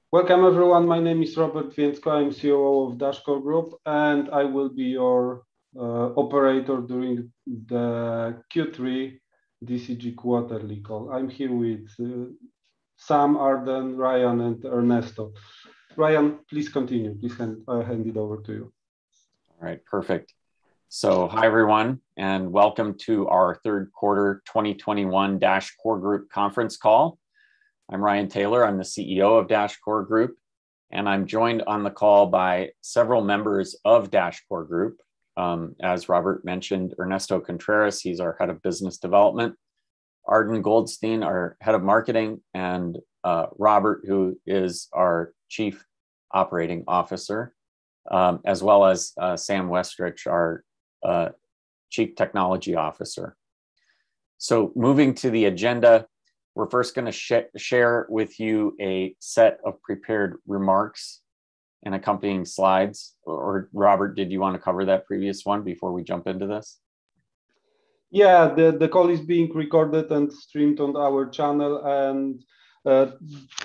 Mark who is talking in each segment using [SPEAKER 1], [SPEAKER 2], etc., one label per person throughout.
[SPEAKER 1] Welcome everyone. My name is Robert Więcko. I'm COO of Dashcore Group, and I will be your operator during the Q3 DCG quarterly call. I'm here with Sam, Arden, Ryan, and Ernesto. Ryan, please continue. Please hand it over to you.
[SPEAKER 2] All right, perfect. So hi everyone, and welcome to our third quarter 2021 Dashcore Group conference call. I'm Ryan Taylor. I'm the CEO of Dashcore Group, and I'm joined on the call by several members of Dashcore Group. As Robert mentioned, Ernesto Contreras, he's our head of business development, Arden Goldstein, our head of marketing, and Robert, who is our chief operating officer, as well as Sam Westrich, our chief technology officer. So moving to the agenda, we're first going to share with you a set of prepared remarks and accompanying slides. Or Robert, did you want to cover that previous one before we jump into this?
[SPEAKER 1] Yeah, the call is being recorded and streamed on our channel. And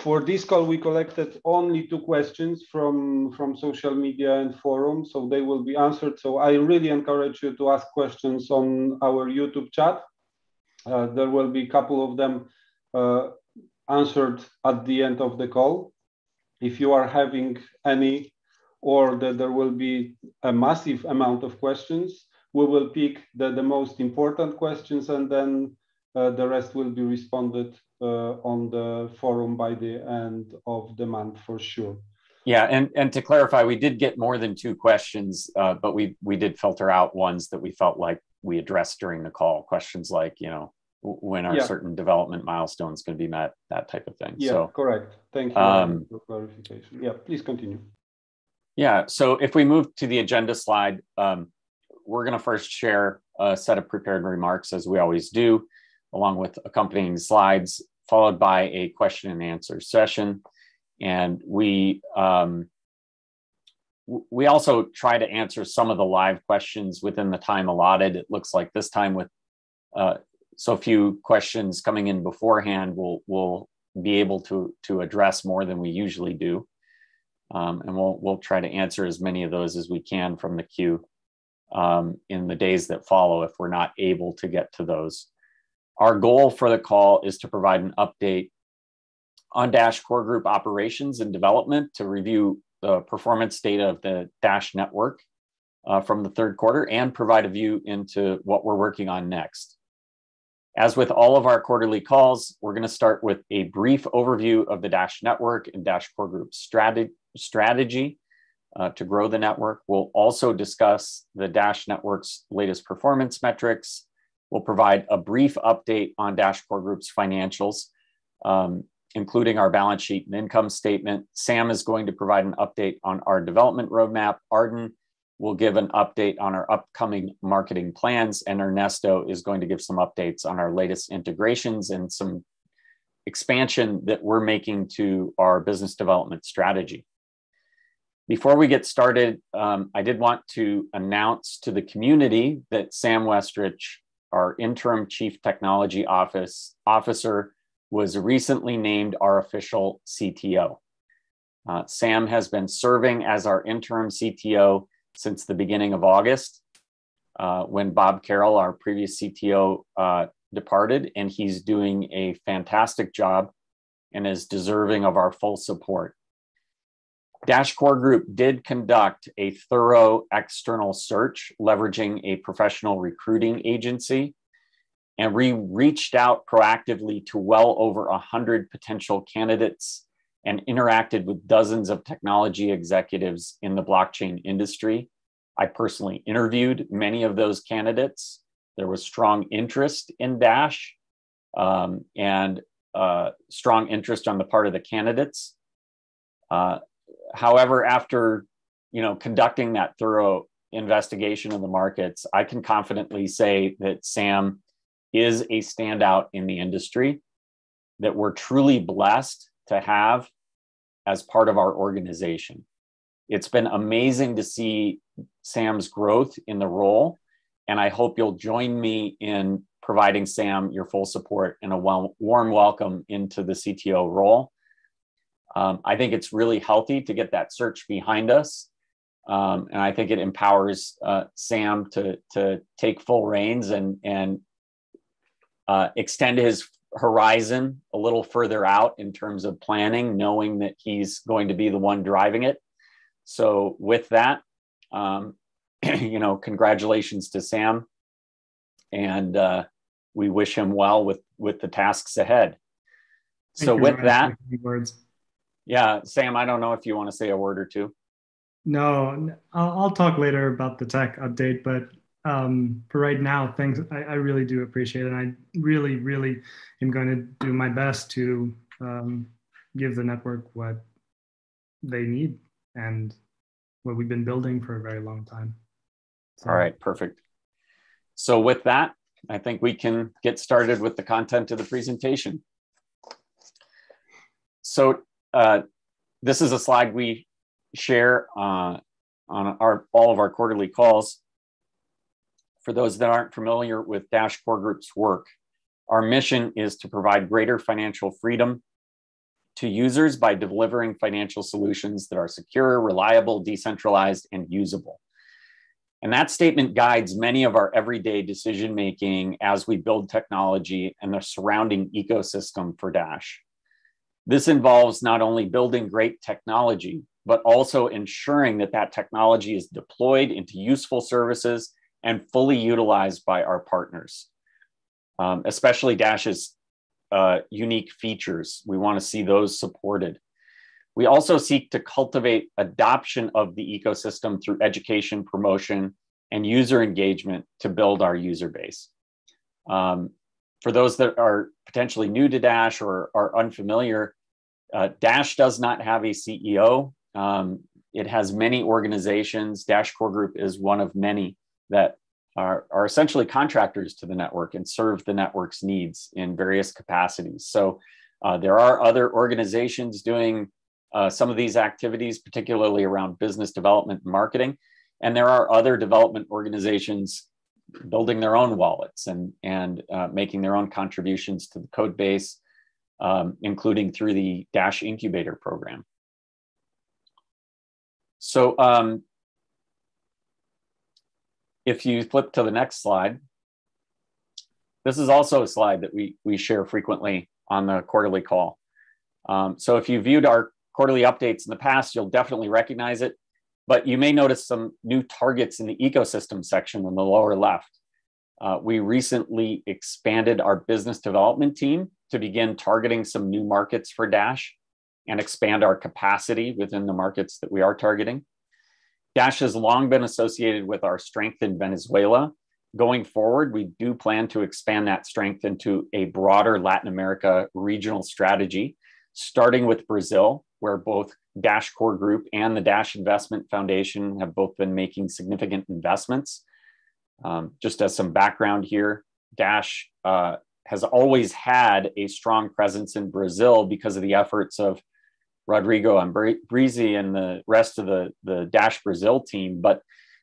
[SPEAKER 1] for this call, we collected only 2 questions from social media and forums, so they will be answered. So I really encourage you to ask questions on our YouTube chat. There will be a couple of them answered at the end of the call. If you are having any, or that there will be a massive amount of questions, we will pick the most important questions, and then the rest will be responded on the forum by the end of the month for sure.
[SPEAKER 2] Yeah, and to clarify, we did get more than 2 questions, but we did filter out ones that we felt like we addressed during the call. Questions like, when are certain development milestones going to be met, that type of thing.
[SPEAKER 1] Yeah, so, correct. Thank you for clarification. Yeah, please continue.
[SPEAKER 2] Yeah, so if we move to the agenda slide, we're going to first share a set of prepared remarks, as we always do, along with accompanying slides, followed by a question and answer session. And we also try to answer some of the live questions within the time allotted. It looks like this time with so few questions coming in beforehand, we'll be able to address more than we usually do. And we'll try to answer as many of those as we can from the queue in the days that follow if we're not able to get to those. Our goal for the call is to provide an update on Dashcore Group operations and development, to review the performance data of the Dash network from the third quarter, and provide a view into what we're working on next. As with all of our quarterly calls, we're going to start with a brief overview of the Dash network and Dashcore Group's strategy to grow the network. We'll also discuss the Dash network's latest performance metrics. We'll provide a brief update on Dashcore Group's financials, including our balance sheet and income statement. Sam is going to provide an update on our development roadmap. Arden will give an update on our upcoming marketing plans, and Ernesto is going to give some updates on our latest integrations and some expansion that we're making to our business development strategy. Before we get started, I did want to announce to the community that Sam Westrich, our interim Chief Technology Officer, was recently named our official CTO. Sam has been serving as our interim CTO since the beginning of August, when Bob Carroll, our previous CTO, departed, and he's doing a fantastic job and is deserving of our full support. Dashcore Group did conduct a thorough external search, leveraging a professional recruiting agency, and we reached out proactively to well over 100 potential candidates and interacted with dozens of technology executives in the blockchain industry. I personally interviewed many of those candidates. There was strong interest in Dash and strong interest on the part of the candidates. However, after conducting that thorough investigation of the markets, I can confidently say that Sam is a standout in the industry, that we're truly blessed to have as part of our organization. It's been amazing to see Sam's growth in the role, and I hope you'll join me in providing Sam your full support and a warm welcome into the CTO role. I think it's really healthy to get that search behind us. And I think it empowers Sam to take full reins and extend his horizon a little further out in terms of planning, knowing that he's going to be the one driving it. So with that, congratulations to Sam, and we wish him well with the tasks ahead. So with that, yeah, Sam, I don't know if you want to say a word or two.
[SPEAKER 3] No, I'll talk later about the tech update, but for right now, thanks. I really do appreciate it. And I really, really am going to do my best to give the network what they need and what we've been building for a very long time.
[SPEAKER 2] So. All right, perfect. So with that, I think we can get started with the content of the presentation. So this is a slide we share on all of our quarterly calls. For those that aren't familiar with Dash Core Group's work, our mission is to provide greater financial freedom to users by delivering financial solutions that are secure, reliable, decentralized, and usable. And that statement guides many of our everyday decision-making as we build technology and the surrounding ecosystem for Dash. This involves not only building great technology, but also ensuring that that technology is deployed into useful services and fully utilized by our partners, especially Dash's unique features. We want to see those supported. We also seek to cultivate adoption of the ecosystem through education, promotion, and user engagement to build our user base. For those that are potentially new to Dash or are unfamiliar, Dash does not have a CEO. It has many organizations. Dash Core Group is one of many that are essentially contractors to the network and serve the network's needs in various capacities. So there are other organizations doing some of these activities, particularly around business development and marketing. And there are other development organizations building their own wallets and making their own contributions to the code base, including through the Dash Incubator program. So if you flip to the next slide, this is also a slide that we share frequently on the quarterly call. So if you viewed our quarterly updates in the past, you'll definitely recognize it, but you may notice some new targets in the ecosystem section on the lower left. We recently expanded our business development team to begin targeting some new markets for Dash and expand our capacity within the markets that we are targeting. Dash has long been associated with our strength in Venezuela. Going forward, we do plan to expand that strength into a broader Latin America regional strategy, starting with Brazil, where both Dash Core Group and the Dash Investment Foundation have both been making significant investments. Just as some background here, Dash has always had a strong presence in Brazil because of the efforts of Rodrigo Ambrizi and the rest of the Dash Brazil team. But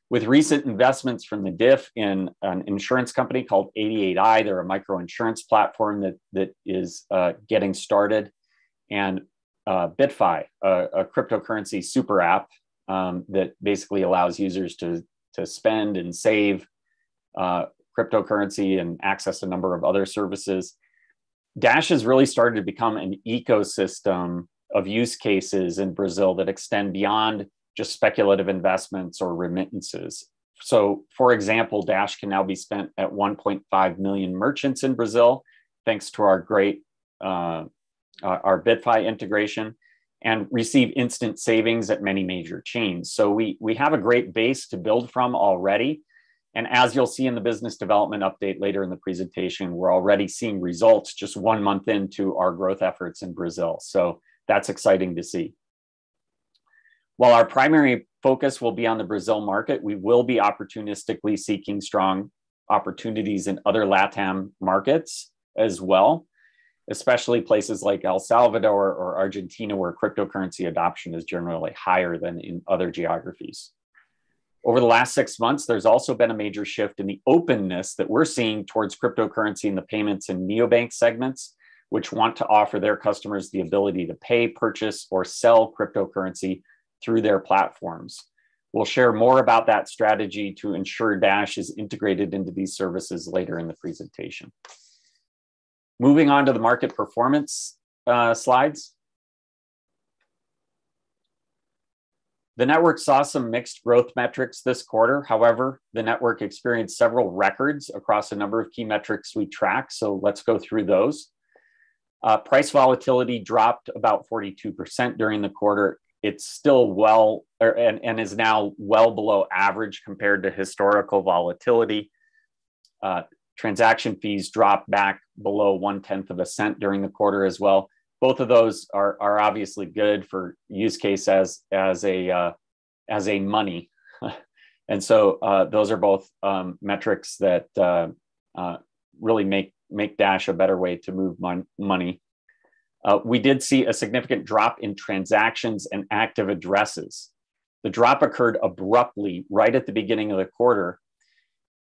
[SPEAKER 2] with recent investments from the DIF in an insurance company called 88i, they're a micro insurance platform that is getting started, and BitFi, a cryptocurrency super app that basically allows users to spend and save cryptocurrency and access a number of other services. Dash has really started to become an ecosystem of use cases in Brazil that extend beyond just speculative investments or remittances. So, for example, Dash can now be spent at 1.5 million merchants in Brazil, thanks to our great our BitFi integration, and receive instant savings at many major chains. So we have a great base to build from already. And as you'll see in the business development update later in the presentation, we're already seeing results just 1 month into our growth efforts in Brazil. So that's exciting to see. While our primary focus will be on the Brazil market, we will be opportunistically seeking strong opportunities in other LATAM markets as well, especially places like El Salvador or Argentina, where cryptocurrency adoption is generally higher than in other geographies. Over the last 6 months, there's also been a major shift in the openness that we're seeing towards cryptocurrency in the payments and neobank segments, which want to offer their customers the ability to pay, purchase, or sell cryptocurrency through their platforms. We'll share more about that strategy to ensure Dash is integrated into these services later in the presentation. Moving on to the market performance slides. The network saw some mixed growth metrics this quarter. However, the network experienced several records across a number of key metrics we track. So let's go through those. Price volatility dropped about 42% during the quarter. It's still well, and is now well below average compared to historical volatility. Transaction fees dropped back below 1/10 of a cent during the quarter as well. Both of those are obviously good for use case as a money. And so those are both metrics that really make Dash a better way to move money. We did see a significant drop in transactions and active addresses. The drop occurred abruptly right at the beginning of the quarter.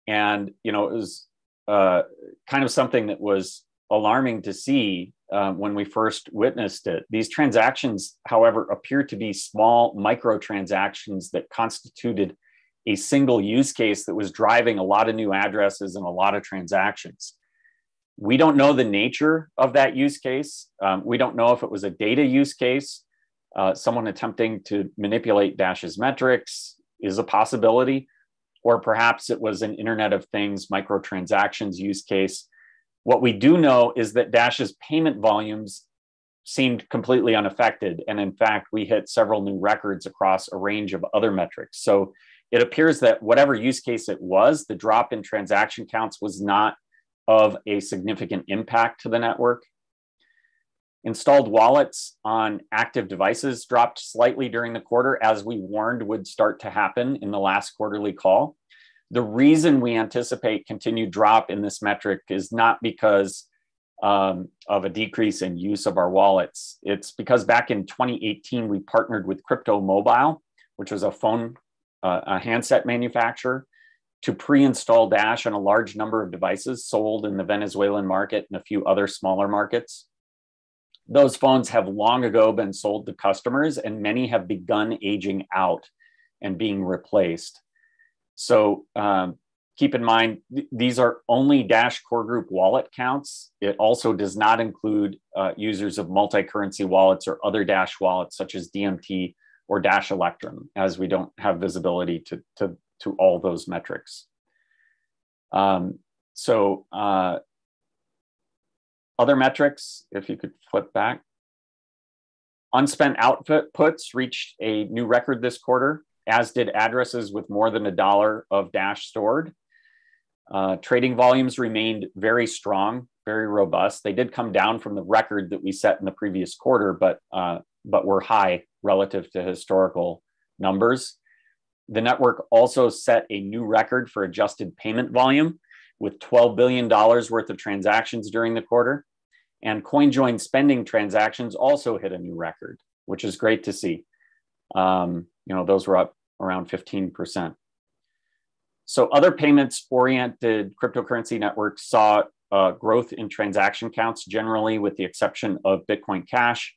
[SPEAKER 2] And, it was kind of something that was alarming to see when we first witnessed it. These transactions, however, appear to be small microtransactions that constituted a single use case that was driving a lot of new addresses and a lot of transactions. We don't know the nature of that use case. We don't know if it was a data use case. Someone attempting to manipulate Dash's metrics is a possibility, or perhaps it was an Internet of Things microtransactions use case. What we do know is that Dash's payment volumes seemed completely unaffected. And in fact, we hit several new records across a range of other metrics. So it appears that whatever use case it was, the drop in transaction counts was not of a significant impact to the network. Installed wallets on active devices dropped slightly during the quarter, as we warned would start to happen in the last quarterly call. The reason we anticipate continued drop in this metric is not because of a decrease in use of our wallets. It's because back in 2018, we partnered with Crypto Mobile, which was a handset manufacturer, to pre-install Dash on a large number of devices sold in the Venezuelan market and a few other smaller markets. Those phones have long ago been sold to customers, and many have begun aging out and being replaced. So keep in mind, these are only Dash core group wallet counts. It also does not include users of multi-currency wallets or other Dash wallets such as DMT or Dash Electrum, as we don't have visibility to all those metrics. Other metrics, if you could flip back. Unspent outputs reached a new record this quarter, as did addresses with more than $1 of Dash stored. Trading volumes remained very strong, very robust. They did come down from the record that we set in the previous quarter, but were high relative to historical numbers. The network also set a new record for adjusted payment volume, with $12 billion worth of transactions during the quarter. And CoinJoin spending transactions also hit a new record, which is great to see. Those were up around 15%. So other payments-oriented cryptocurrency networks saw growth in transaction counts generally, with the exception of Bitcoin Cash.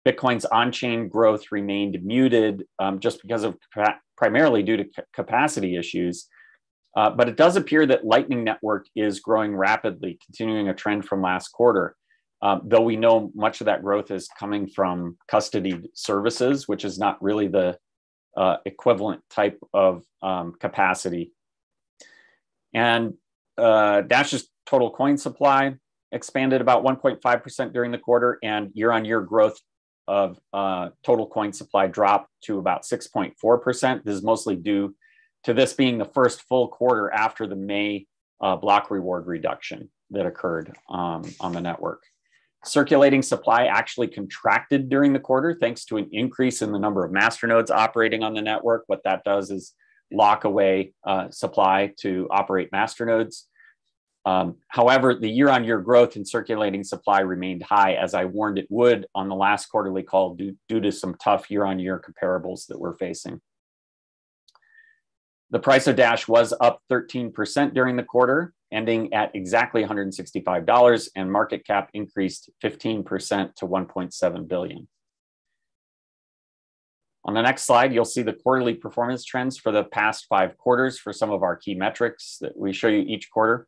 [SPEAKER 2] Bitcoin's on-chain growth remained muted just because of primarily due to capacity issues. But it does appear that Lightning Network is growing rapidly, continuing a trend from last quarter. Though we know much of that growth is coming from custodied services, which is not really the equivalent type of capacity. And Dash's total coin supply expanded about 1.5% during the quarter, and year-on-year growth of total coin supply dropped to about 6.4%. This is mostly due to this being the first full quarter after the May block reward reduction that occurred on the network. Circulating supply actually contracted during the quarter thanks to an increase in the number of masternodes operating on the network. What that does is lock away supply to operate masternodes. However, the year-on-year growth in circulating supply remained high, as I warned it would on the last quarterly call due to some tough year-on-year comparables that we're facing. The price of Dash was up 13% during the quarter, ending at exactly $165, and market cap increased 15% to $1.7 billion. On the next slide, you'll see the quarterly performance trends for the past 5 quarters for some of our key metrics that we show you each quarter.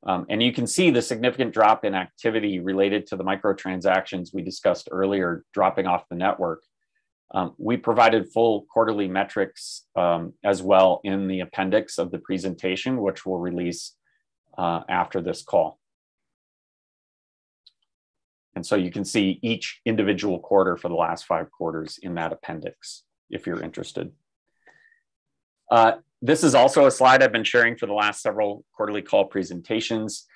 [SPEAKER 2] And you can see the significant drop in activity related to the microtransactions we discussed earlier dropping off the network. We provided full quarterly metrics as well in the appendix of the presentation, which we'll release after this call. And so you can see each individual quarter for the last 5 quarters in that appendix, if you're interested. This is also a slide I've been sharing for the last several quarterly call presentations.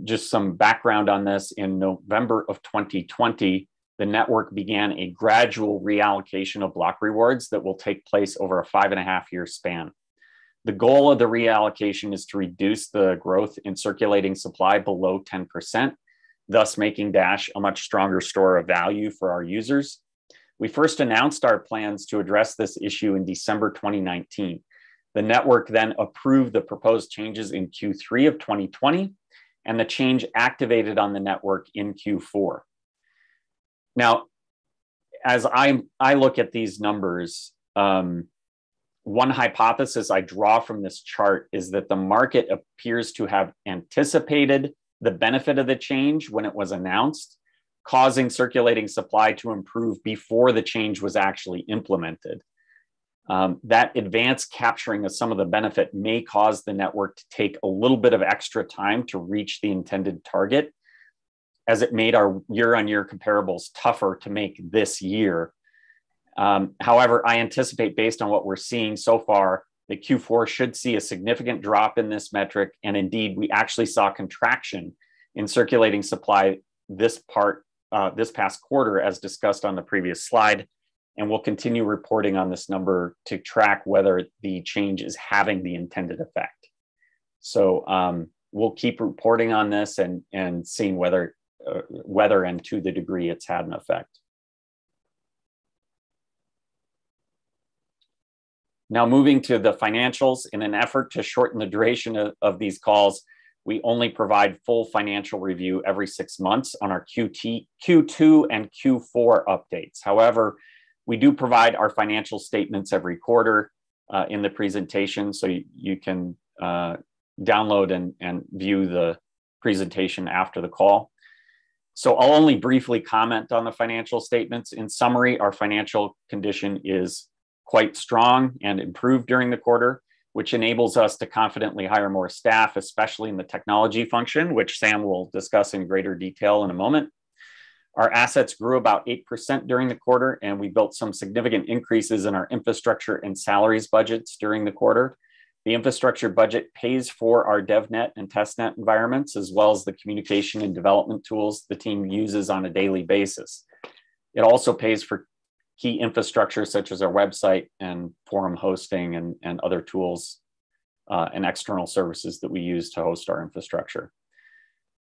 [SPEAKER 2] Just some background on this: in November of 2020, the network began a gradual reallocation of block rewards that will take place over a 5.5-year span. The goal of the reallocation is to reduce the growth in circulating supply below 10%, thus making Dash a much stronger store of value for our users. We first announced our plans to address this issue in December 2019. The network then approved the proposed changes in Q3 of 2020, and the change activated on the network in Q4. Now, as I look at these numbers, one hypothesis I draw from this chart is that the market appears to have anticipated the benefit of the change when it was announced, causing circulating supply to improve before the change was actually implemented. That advanced capturing of some of the benefit may cause the network to take a little bit of extra time to reach the intended target, as it made our year-on-year comparables tougher to make this year. However, I anticipate, based on what we're seeing so far, that Q4 should see a significant drop in this metric. And indeed, we actually saw contraction in circulating supply this past quarter, as discussed on the previous slide. And we'll continue reporting on this number to track whether the change is having the intended effect. So we'll keep reporting on this and seeing whether and to the degree it's had an effect. Now, moving to the financials, in an effort to shorten the duration of these calls, we only provide full financial review every 6 months on our Q2 and Q4 updates. However, we do provide our financial statements every quarter in the presentation, so you can download and view the presentation after the call. So I'll only briefly comment on the financial statements. In summary, our financial condition is quite strong and improved during the quarter, which enables us to confidently hire more staff, especially in the technology function, which Sam will discuss in greater detail in a moment. Our assets grew about 8% during the quarter, and we built some significant increases in our infrastructure and salaries budgets during the quarter. The infrastructure budget pays for our DevNet and testnet environments, as well as the communication and development tools the team uses on a daily basis. It also pays for key infrastructure such as our website and forum hosting and other tools and external services that we use to host our infrastructure.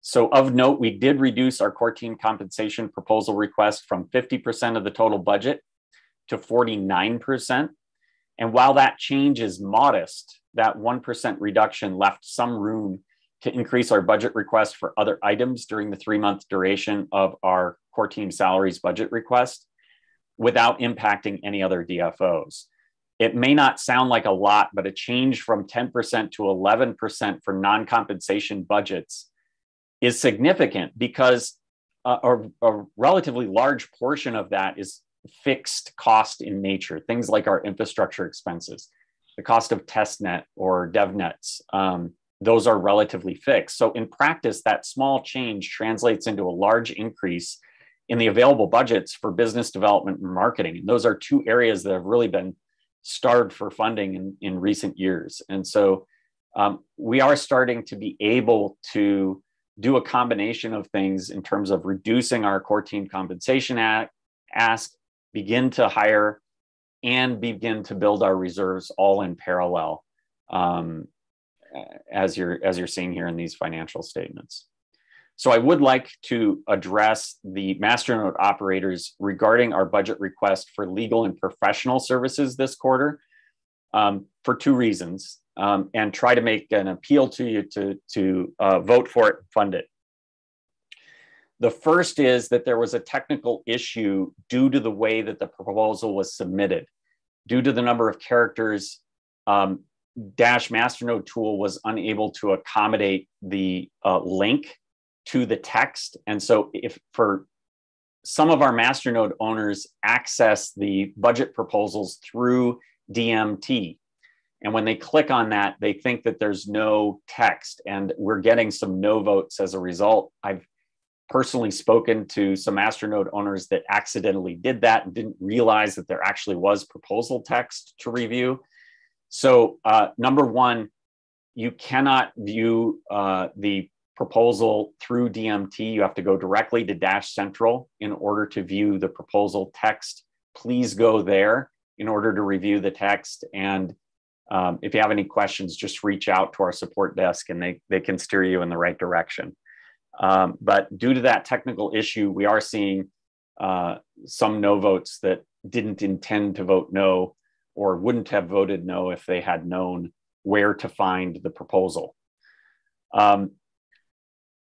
[SPEAKER 2] So of note, we did reduce our core team compensation proposal request from 50% of the total budget to 49%. And while that change is modest, that 1% reduction left some room to increase our budget request for other items during the 3-month duration of our core team salaries budget request, without impacting any other DFOs. It may not sound like a lot, but a change from 10% to 11% for non-compensation budgets is significant, because a relatively large portion of that is fixed cost in nature. Things like our infrastructure expenses, the cost of testnet or DevNets, those are relatively fixed. So in practice, that small change translates into a large increase in the available budgets for business development and marketing. And those are 2 areas that have really been starved for funding in recent years. And so we are starting to be able to do a combination of things in terms of reducing our core team compensation ask, begin to hire, and begin to build our reserves all in parallel, as you're seeing here in these financial statements. So I would like to address the masternode operators regarding our budget request for legal and professional services this quarter for 2 reasons. and try to make an appeal to you to vote for it and fund it. The first is that there was a technical issue due to the way that the proposal was submitted. Due to the number of characters, Dash Masternode tool was unable to accommodate the link to the text. And so if for some of our Masternode owners access the budget proposals through DMT, and when they click on that, they think that there's no text, and we're getting some no votes as a result. I've personally spoken to some Masternode owners that accidentally did that and didn't realize that there actually was proposal text to review. So number one, you cannot view the proposal through DMT. You have to go directly to Dash Central in order to view the proposal text. Please go there in order to review the text. And if you have any questions, just reach out to our support desk and they can steer you in the right direction. But due to that technical issue, we are seeing some no votes that didn't intend to vote no or wouldn't have voted no if they had known where to find the proposal.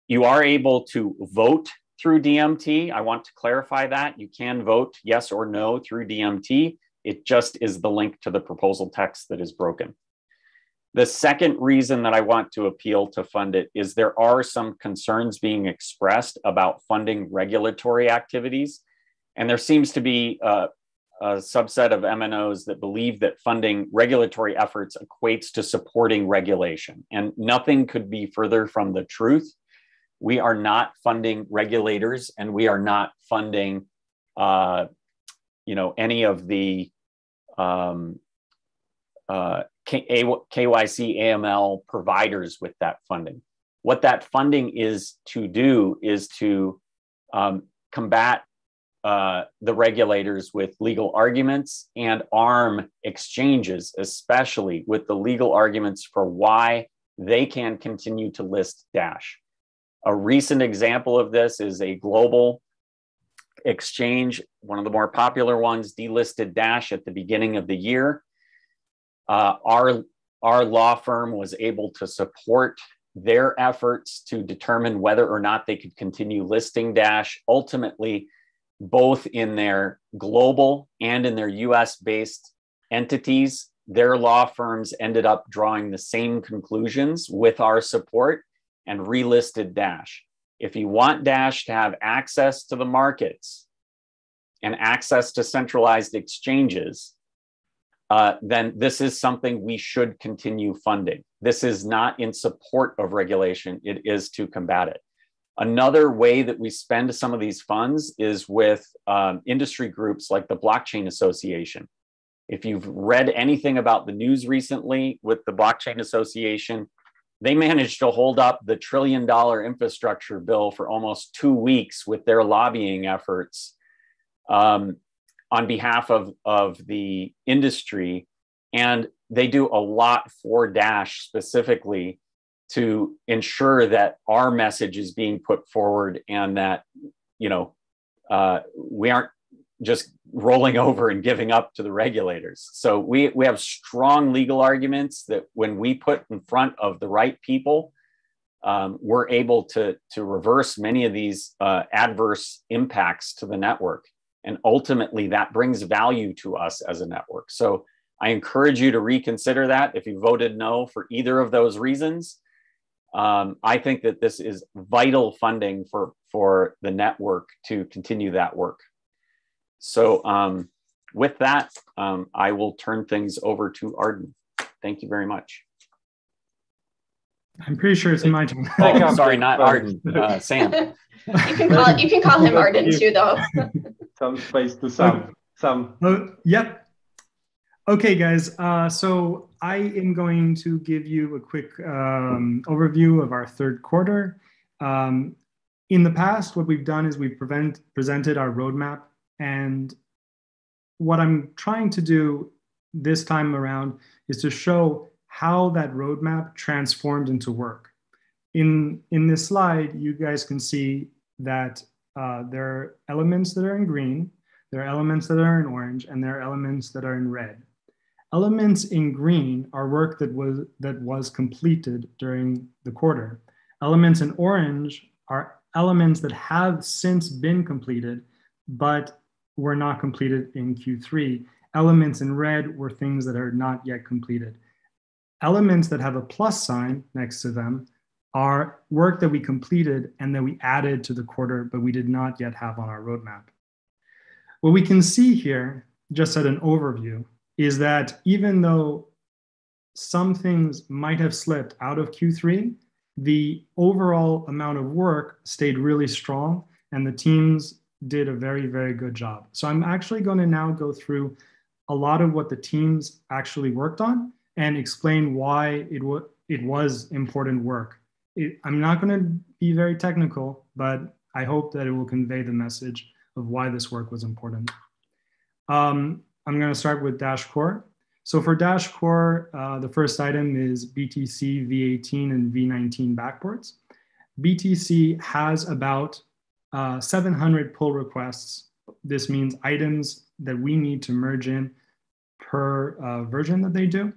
[SPEAKER 2] You are able to vote through DMT. I want to clarify that. You can vote yes or no through DMT. It just is the link to the proposal text that is broken. The second reason that I want to appeal to fund it is there are some concerns being expressed about funding regulatory activities. And there seems to be a subset of MNOs that believe that funding regulatory efforts equates to supporting regulation. And nothing could be further from the truth. We are not funding regulators, and we are not funding any of the KYC AML providers with that funding. What that funding is to do is to combat the regulators with legal arguments and arm exchanges, especially with the legal arguments for why they can continue to list Dash. A recent example of this is a global exchange, one of the more popular ones, delisted Dash at the beginning of the year. Our law firm was able to support their efforts to determine whether or not they could continue listing Dash. Ultimately, both in their global and in their US-based entities, their law firms ended up drawing the same conclusions with our support and relisted Dash. If you want Dash to have access to the markets and access to centralized exchanges, then this is something we should continue funding. This is not in support of regulation, it is to combat it. Another way that we spend some of these funds is with industry groups like the Blockchain Association. If you've read anything about the news recently with the Blockchain Association, they managed to hold up the $1 trillion infrastructure bill for almost 2 weeks with their lobbying efforts on behalf of the industry. And they do a lot for Dash specifically to ensure that our message is being put forward and that, we aren't just rolling over and giving up to the regulators. So we have strong legal arguments that when we put in front of the right people, we're able to reverse many of these adverse impacts to the network. And ultimately that brings value to us as a network. So I encourage you to reconsider that if you voted no for either of those reasons. I think that this is vital funding for the network to continue that work. So with that, I will turn things over to Arden. Thank you very much.
[SPEAKER 3] I'm pretty sure it's my turn.
[SPEAKER 2] Oh, sorry, not Arden, Sam.
[SPEAKER 4] You can call him Arden too, though.
[SPEAKER 1] Some space to Sam.
[SPEAKER 3] Yep. Okay, guys. So I am going to give you a quick overview of our third quarter. In the past, what we've done is we've presented our roadmap. And what I'm trying to do this time around is to show how that roadmap transformed into work. In this slide, you guys can see that there are elements that are in green, there are elements that are in orange, and there are elements that are in red. Elements in green are work that was completed during the quarter. Elements in orange are elements that have since been completed, but were not completed in Q3. Elements in red were things that are not yet completed. Elements that have a plus sign next to them are work that we completed and that we added to the quarter, but we did not yet have on our roadmap. What we can see here, just at an overview, is that even though some things might have slipped out of Q3, the overall amount of work stayed really strong and the teams did a very, very good job. So I'm actually going to now go through a lot of what the teams actually worked on and explain why it was important work. I'm not going to be very technical, but I hope that it will convey the message of why this work was important. I'm going to start with Dash Core. So for Dash Core, the first item is BTC V18 and V19 backports. BTC has about 700 pull requests. This means items that we need to merge in per version that they do.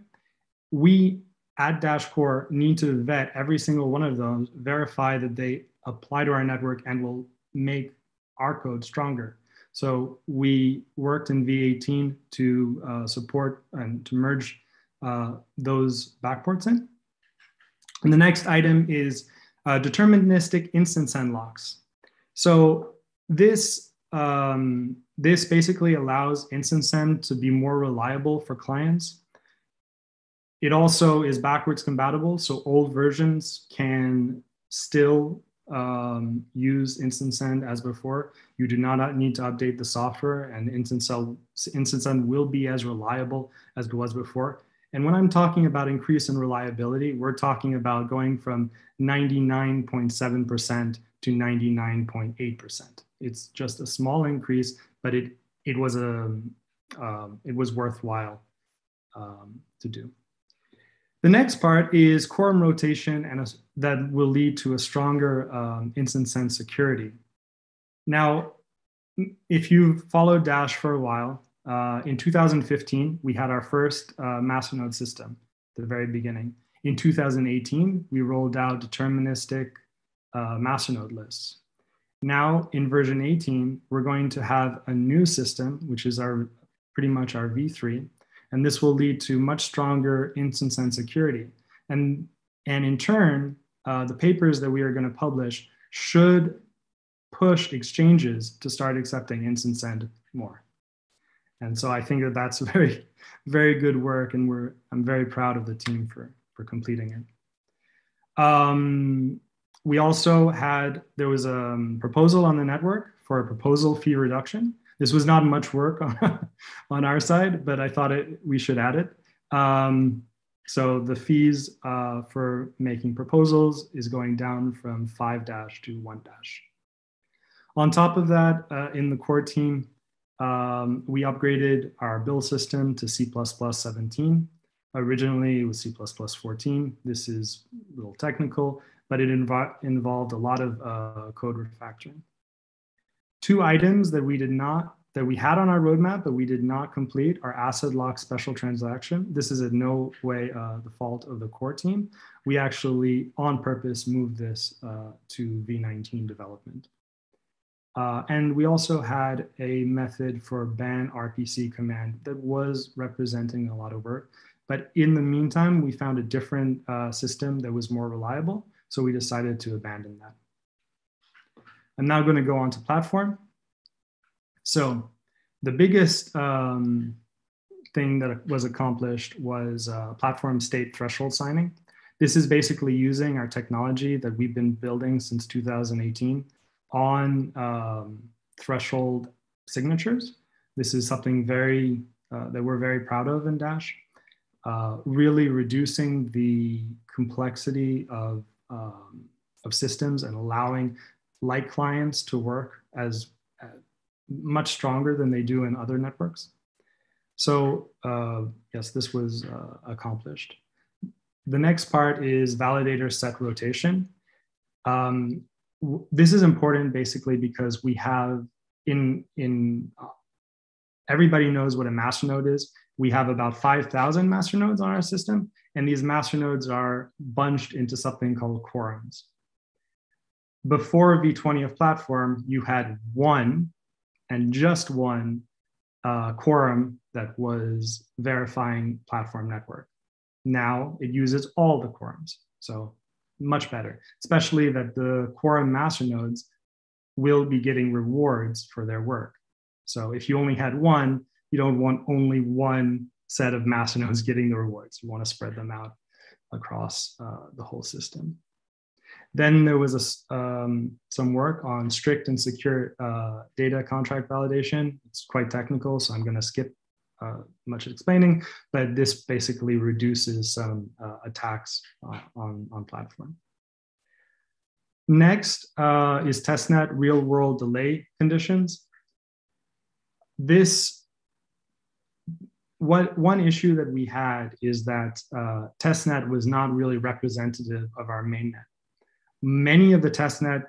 [SPEAKER 3] We at Dash Core need to vet every single one of those, verify that they apply to our network and will make our code stronger. So we worked in V18 to support and to merge those backports in. And the next item is deterministic instance send locks. So this basically allows instance send to be more reliable for clients. It also is backwards compatible, so old versions can still use instance send as before. You do not need to update the software, and instance send will be as reliable as it was before. And when I'm talking about increase in reliability, we're talking about going from 99.7% to 99.8%. It's just a small increase, but it was worthwhile to do. The next part is quorum rotation, and that will lead to a stronger instance send security. Now, if you've followed Dash for a while, in 2015, we had our first masternode system at the very beginning. In 2018, we rolled out deterministic masternode lists. Now, in version 18, we're going to have a new system, which is pretty much our V3. And this will lead to much stronger instance send security. And in turn, the papers that we are going to publish should push exchanges to start accepting instance send more. And so I think that that's very, very good work, and I'm very proud of the team for completing it. We also there was a proposal on the network for a proposal fee reduction. This was not much work on our side, but I thought we should add it. So the fees for making proposals is going down from 5 dash to 1 dash. On top of that, in the core team, we upgraded our build system to C++ 17. Originally, it was C++ 14. This is a little technical, but it involved a lot of code refactoring. Two items that we had on our roadmap, but we did not complete, are asset lock special transaction. This is in no way the fault of the core team. We actually, on purpose, moved this to V19 development. And we also had a method for ban RPC command that was representing a lot of work. But in the meantime, we found a different system that was more reliable. So we decided to abandon that. I'm now going to go on to platform. So the biggest thing that was accomplished was platform state threshold signing. This is basically using our technology that we've been building since 2018 on threshold signatures. This is something that we're very proud of in Dash, really reducing the complexity of systems and allowing light clients to work as much stronger than they do in other networks. So yes, this was accomplished. The next part is validator set rotation. This is important basically because we have everybody knows what a masternode is. we have about 5,000 masternodes on our system, and these masternodes are bunched into something called quorums. Before V20 platform, you had one and just one quorum that was verifying platform network. Now it uses all the quorums, so much better, especially that the quorum masternodes will be getting rewards for their work. So if you only had one, you don't want only one set of masternodes getting the rewards. You want to spread them out across the whole system. Then there was some work on strict and secure data contract validation. It's quite technical, so I'm going to skip much explaining, but this basically reduces some attacks on platform. Next is testnet real-world delay conditions. One issue that we had is that testnet was not really representative of our mainnet. Many of the testnet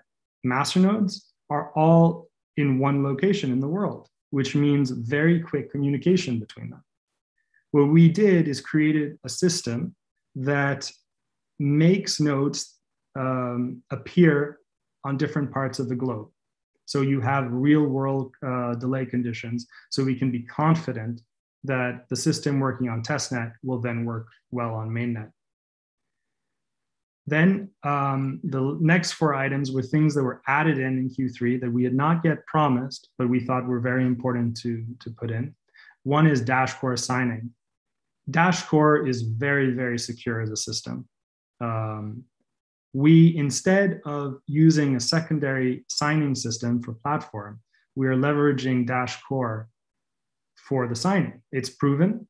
[SPEAKER 3] masternodes are all in one location in the world, which means very quick communication between them. What we did is created a system that makes nodes appear on different parts of the globe. So you have real world delay conditions, so we can be confident that the system working on testnet will then work well on mainnet. Then the next 4 items were things that were added in Q3 that we had not yet promised, but we thought were very important to put in. One is DashCore signing. DashCore is very, very secure as a system. We, instead of using a secondary signing system for platform, we are leveraging DashCore for the signing. It's proven,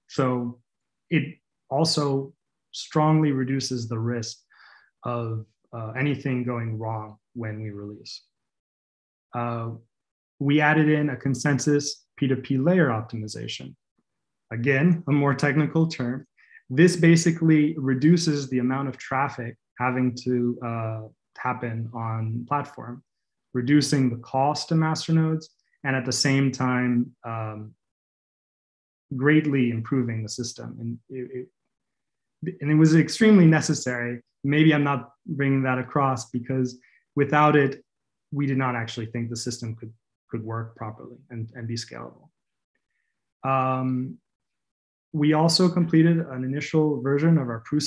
[SPEAKER 3] so it also strongly reduces the risk of anything going wrong when we release. We added in a consensus P2P layer optimization. Again, a more technical term. This basically reduces the amount of traffic having to happen on platform, reducing the cost to masternodes, and at the same time, greatly improving the system. And it was extremely necessary. Maybe I'm not bringing that across because without it, we did not actually think the system could work properly and be scalable. We also completed an initial version of our proof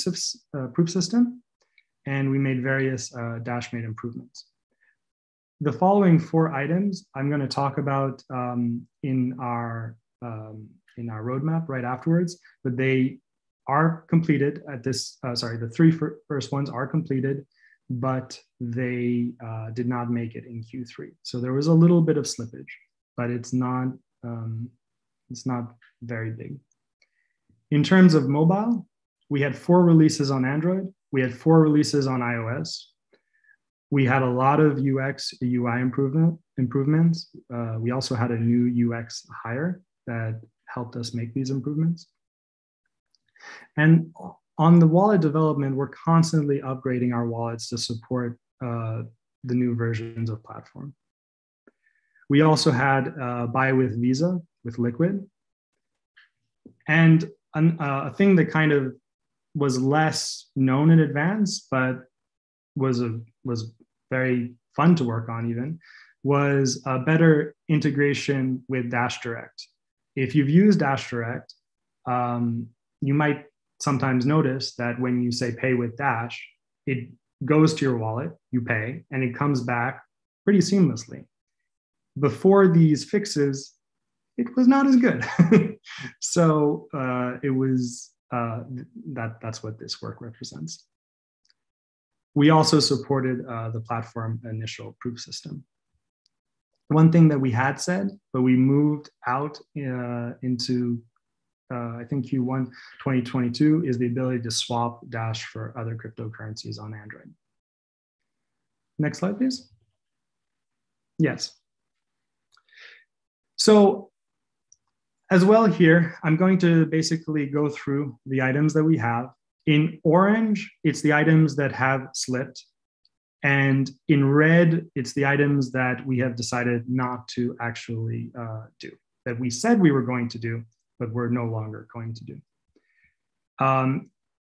[SPEAKER 3] system, and we made various Dashmate improvements. The following 4 items I'm going to talk about in our roadmap right afterwards, but they are completed at this, the 3 first ones are completed, but they did not make it in Q3. So there was a little bit of slippage, but it's not very big. In terms of mobile, we had 4 releases on Android. We had 4 releases on iOS. We had a lot of UX, UI improvements. We also had a new UX hire that helped us make these improvements. And on the wallet development, we're constantly upgrading our wallets to support the new versions of platform. We also had buy with Visa with Liquid. And a thing that kind of was less known in advance, but was very fun to work on even, was a better integration with Dash Direct. If you've used Dash Direct, you might sometimes notice that when you say pay with Dash, it goes to your wallet, you pay, and it comes back pretty seamlessly. Before these fixes, it was not as good. So it was, that's what this work represents. We also supported the platform initial proof system. One thing that we had said, but we moved out into, I think Q1 2022, is the ability to swap Dash for other cryptocurrencies on Android. Next slide, please. Yes. So as well here, I'm going to basically go through the items that we have. In orange, it's the items that have slipped. And in red, it's the items that we have decided not to actually do, that we said we were going to do, but we're no longer going to do.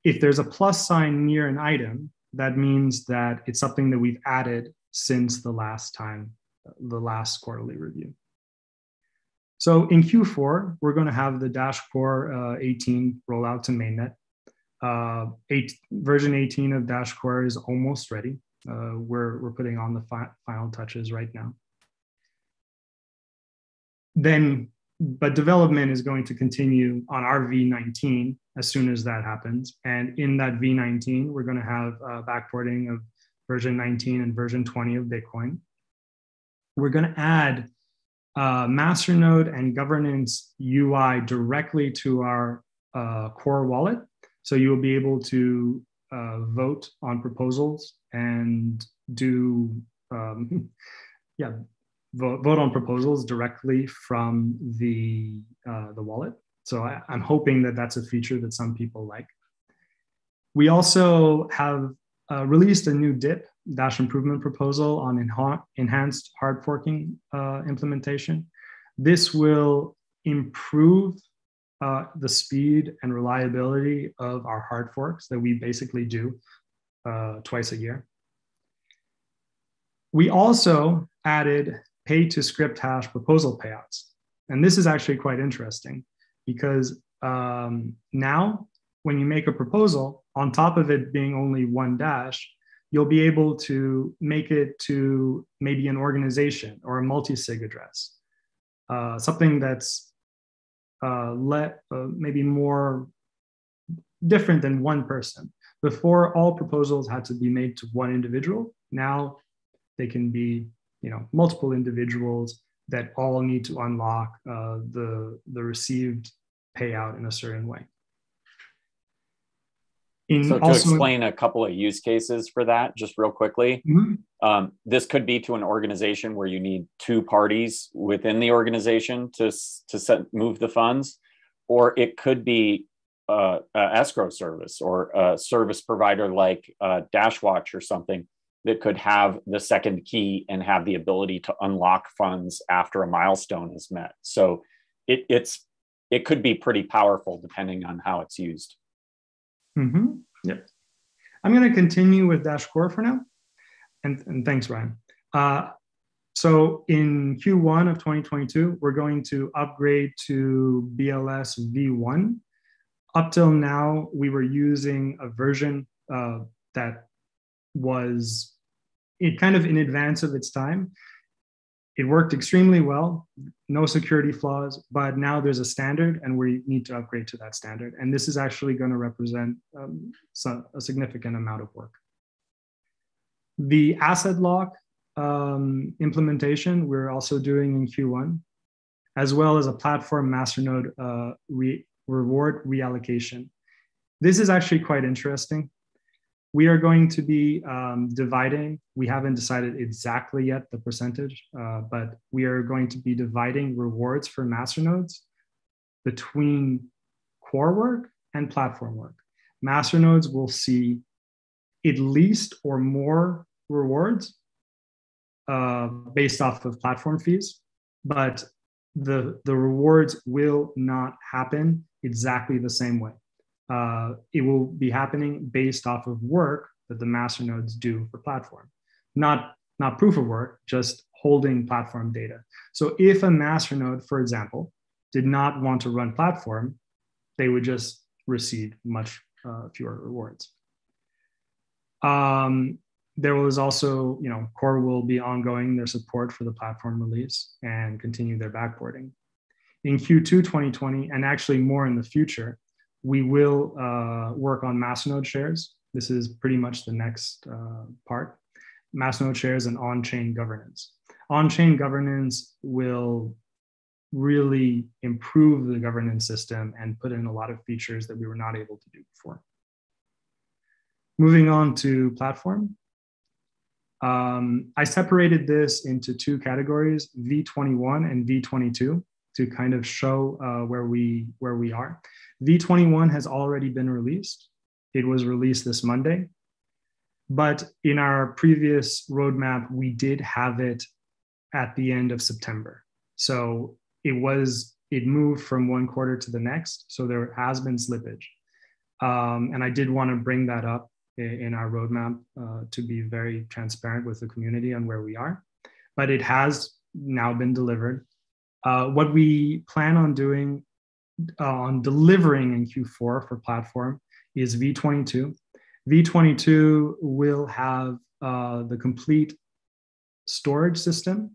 [SPEAKER 3] If there's a plus sign near an item, that means that it's something that we've added since the last quarterly review. So in Q4, we're going to have the Dash Core 18 rollout to mainnet. Version 18 of Dash Core is almost ready. We're putting on the final touches right now. But development is going to continue on our V19 as soon as that happens. And in that V19, we're going to have backporting of version 19 and version 20 of Bitcoin. We're going to add masternode and governance UI directly to our core wallet. So you'll be able to vote on proposals and do, vote on proposals directly from the wallet. So I'm hoping that that's a feature that some people like. We also have released a new DIP, Dash Improvement Proposal, on enhanced hard forking implementation. This will improve the speed and reliability of our hard forks that we basically do twice a year. We also added pay to script hash proposal payouts. And this is actually quite interesting because now when you make a proposal, on top of it being only one dash, you'll be able to make it to maybe an organization or a multi-sig address, something that's maybe more different than one person. Before, all proposals had to be made to one individual. Now they can be, multiple individuals that all need to unlock the received payout in a certain way.
[SPEAKER 2] So to explain a couple of use cases for that, just real quickly, this could be to an organization where you need two parties within the organization to move the funds, or it could be a escrow service or a service provider like Dashwatch or something that could have the second key and have the ability to unlock funds after a milestone is met. So it could be pretty powerful depending on how it's used.
[SPEAKER 3] Yeah, I'm going to continue with Dash Core for now, and thanks, Ryan. So in Q1 of 2022, we're going to upgrade to BLS V1. Up till now, we were using a version that was kind of in advance of its time. It worked extremely well, no security flaws, but now there's a standard and we need to upgrade to that standard. And this is actually going to represent a significant amount of work. The asset lock implementation, we're also doing in Q1, as well as a platform masternode reward reallocation. This is actually quite interesting. We are going to be dividing, we haven't decided exactly yet the percentage, but we are going to be dividing rewards for masternodes between core work and platform work. Masternodes will see at least or more rewards based off of platform fees, but the rewards will not happen exactly the same way. It will be happening based off of work that the masternodes do for platform, not proof of work, just holding platform data. So if a masternode, for example, did not want to run platform, they would just receive much fewer rewards. There was also, Core will be ongoing their support for the platform release and continue their backporting. In Q2 2020, and actually more in the future, we will work on masternode shares. This is pretty much the next part. Masternode shares and on-chain governance. On-chain governance will really improve the governance system and put in a lot of features that we were not able to do before. Moving on to platform. I separated this into two categories, V21 and V22, to kind of show where we are. V21 has already been released. It was released this Monday, but in our previous roadmap, we did have it at the end of September. So it was it moved from one quarter to the next. So there has been slippage. And I did want to bring that up in our roadmap to be very transparent with the community on where we are. But it has now been delivered. What we plan on doing, on delivering in Q4 for platform is V22. V22 will have the complete storage system.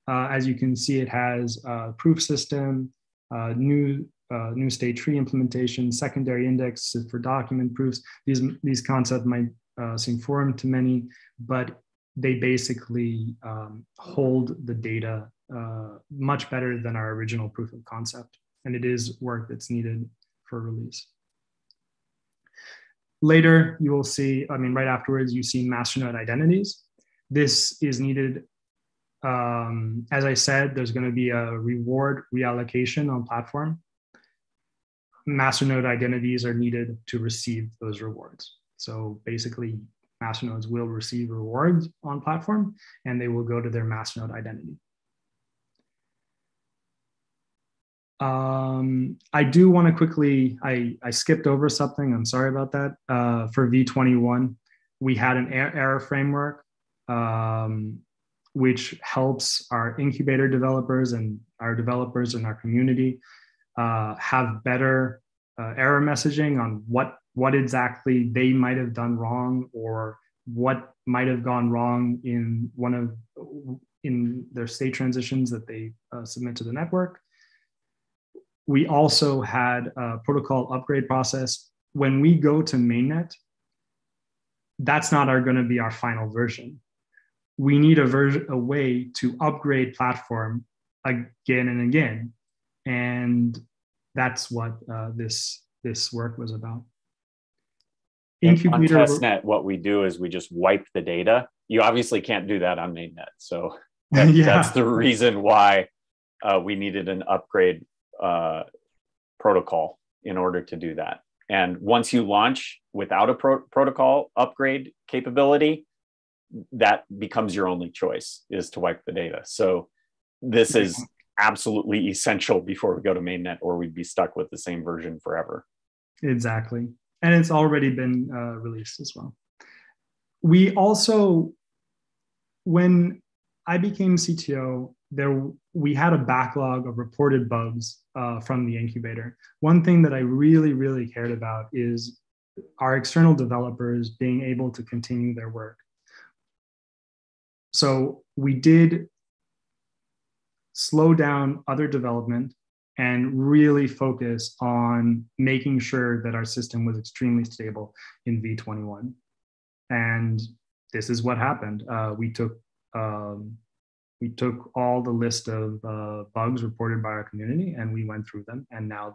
[SPEAKER 3] As you can see, it has a proof system, new state tree implementation, secondary indexes for document proofs. These concepts might seem foreign to many, but they basically hold the data much better than our original proof of concept. And it is work that's needed for release. Later, you will see, right afterwards, you see masternode identities. This is needed. As I said, there's going to be a reward reallocation on platform. Masternode identities are needed to receive those rewards. So basically, masternodes will receive rewards on platform, and they will go to their masternode identity. I do want to quickly, I skipped over something, I'm sorry about that. For V21, we had an error framework, which helps our incubator developers and our developers in our community have better error messaging on what exactly they might have done wrong, or what might have gone wrong in in their state transitions that they submit to the network. We also had a protocol upgrade process. When we go to mainnet, that's not going to be our final version. We need a way to upgrade platform again and again. And that's what this work was about.
[SPEAKER 2] Incubator. On testnet, what we do is we just wipe the data. You obviously can't do that on mainnet. So that's the reason why we needed an upgrade protocol in order to do that. And once you launch without a protocol upgrade capability, that becomes your only choice, is to wipe the data. So this is absolutely essential before we go to mainnet, or we'd be stuck with the same version forever.
[SPEAKER 3] Exactly. And it's already been released as well. We also, when I became CTO, we had a backlog of reported bugs from the incubator. One thing that I really, really cared about is our external developers being able to continue their work. So we did slow down other development and really focus on making sure that our system was extremely stable in V21. And this is what happened. We took all the list of bugs reported by our community, and we went through them, and now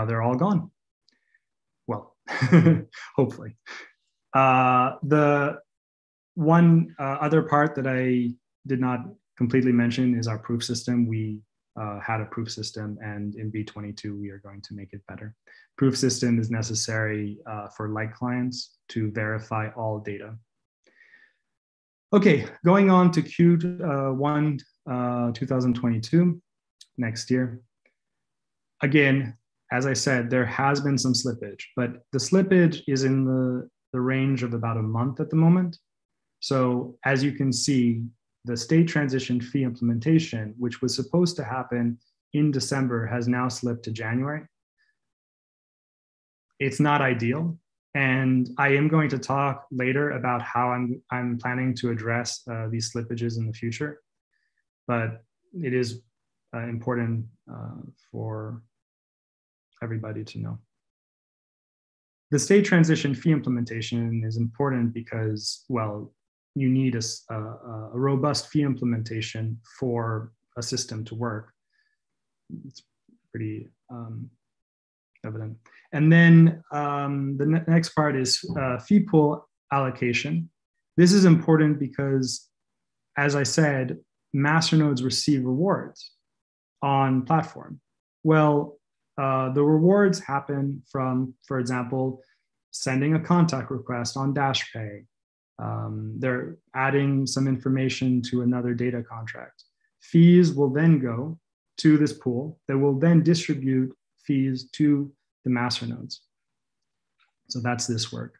[SPEAKER 3] they're all gone. Well, hopefully. The one other part that I did not completely mention is our proof system. We had a proof system, and in V22, we are going to make it better. Proof system is necessary for light clients to verify all data. Okay, going on to Q1 2022, next year. Again, as I said, there has been some slippage, but the slippage is in the range of about a month at the moment. So as you can see, the state transition fee implementation, which was supposed to happen in December, has now slipped to January. It's not ideal. And I am going to talk later about how I'm planning to address these slippages in the future. But it is important for everybody to know. The state transition fee implementation is important because, well, you need a robust fee implementation for a system to work. It's pretty evident. And then the next part is fee pool allocation. This is important because, as I said, masternodes receive rewards on platform. Well, the rewards happen from, for example, sending a contact request on DashPay. They're adding some information to another data contract. Fees will then go to this pool that will then distribute fees to the master nodes. So that's this work.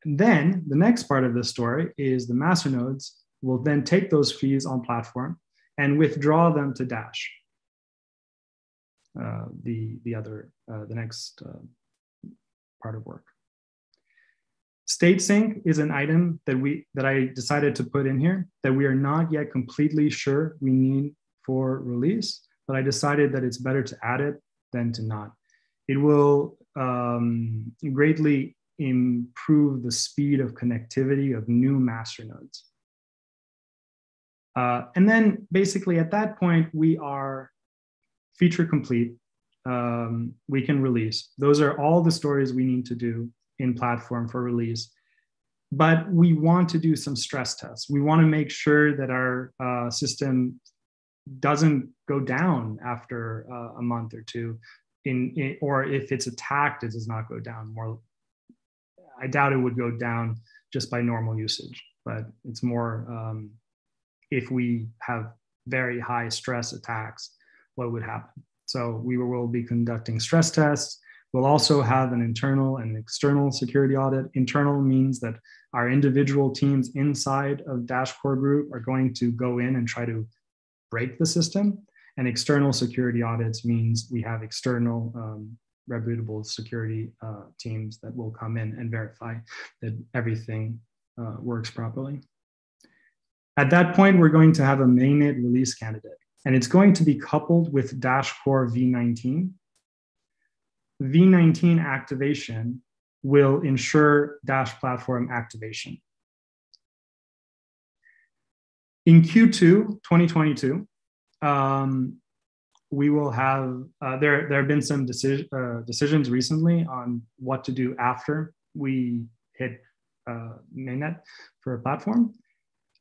[SPEAKER 3] And then the next part of the story is the master nodes will then take those fees on platform and withdraw them to Dash. The next part of work. State sync is an item that I decided to put in here that we are not yet completely sure we need for release, but I decided that it's better to add it than to not. It will greatly improve the speed of connectivity of new master nodes. And then basically at that point, we are feature complete. We can release. Those are all the stories we need to do in platform for release. But we want to do some stress tests. We want to make sure that our system doesn't go down after a month or two, or if it's attacked, it does not go down. I doubt it would go down just by normal usage, but it's more if we have very high stress attacks, what would happen? So we will be conducting stress tests. We'll also have an internal and external security audit. Internal means that our individual teams inside of Dash Core Group are going to go in and try to break the system. And external security audits means we have external reputable security teams that will come in and verify that everything works properly. At that point, we're going to have a mainnet release candidate, and it's going to be coupled with Dash Core v19. V19 activation will ensure Dash platform activation. In Q2 2022, we will have, there have been some decisions recently on what to do after we hit mainnet for a platform.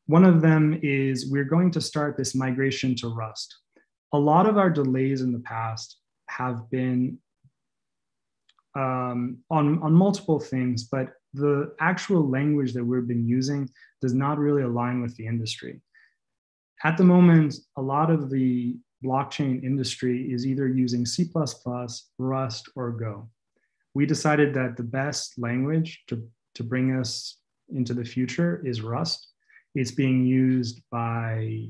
[SPEAKER 3] One of them is we're going to start this migration to Rust. A lot of our delays in the past have been on multiple things, but the actual language that we've been using does not really align with the industry. At the moment, a lot of the blockchain industry is either using C++, Rust, or Go. We decided that the best language to bring us into the future is Rust. It's being used by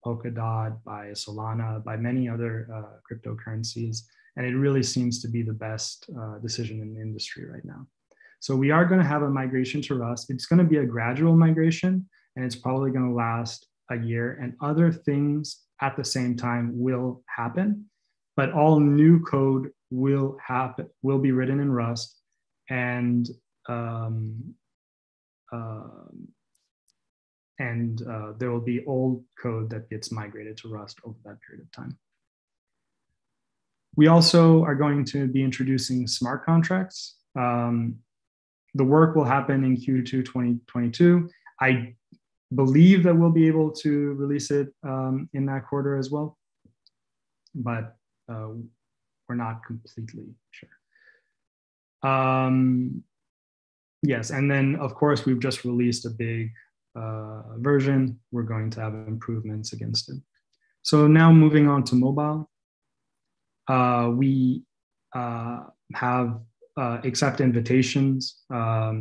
[SPEAKER 3] Polkadot, by Solana, by many other cryptocurrencies, and it really seems to be the best decision in the industry right now. So we are going to have a migration to Rust. It's going to be a gradual migration, and it's probably going to last a year, and other things at the same time will happen, but all new code will be written in Rust, and there will be old code that gets migrated to Rust over that period of time. We also are going to be introducing smart contracts. The work will happen in Q2 2022. I believe that we'll be able to release it in that quarter as well, but we're not completely sure. Yes, and then of course we've just released a big version. We're going to have improvements against it. So now moving on to mobile, we have accept invitations.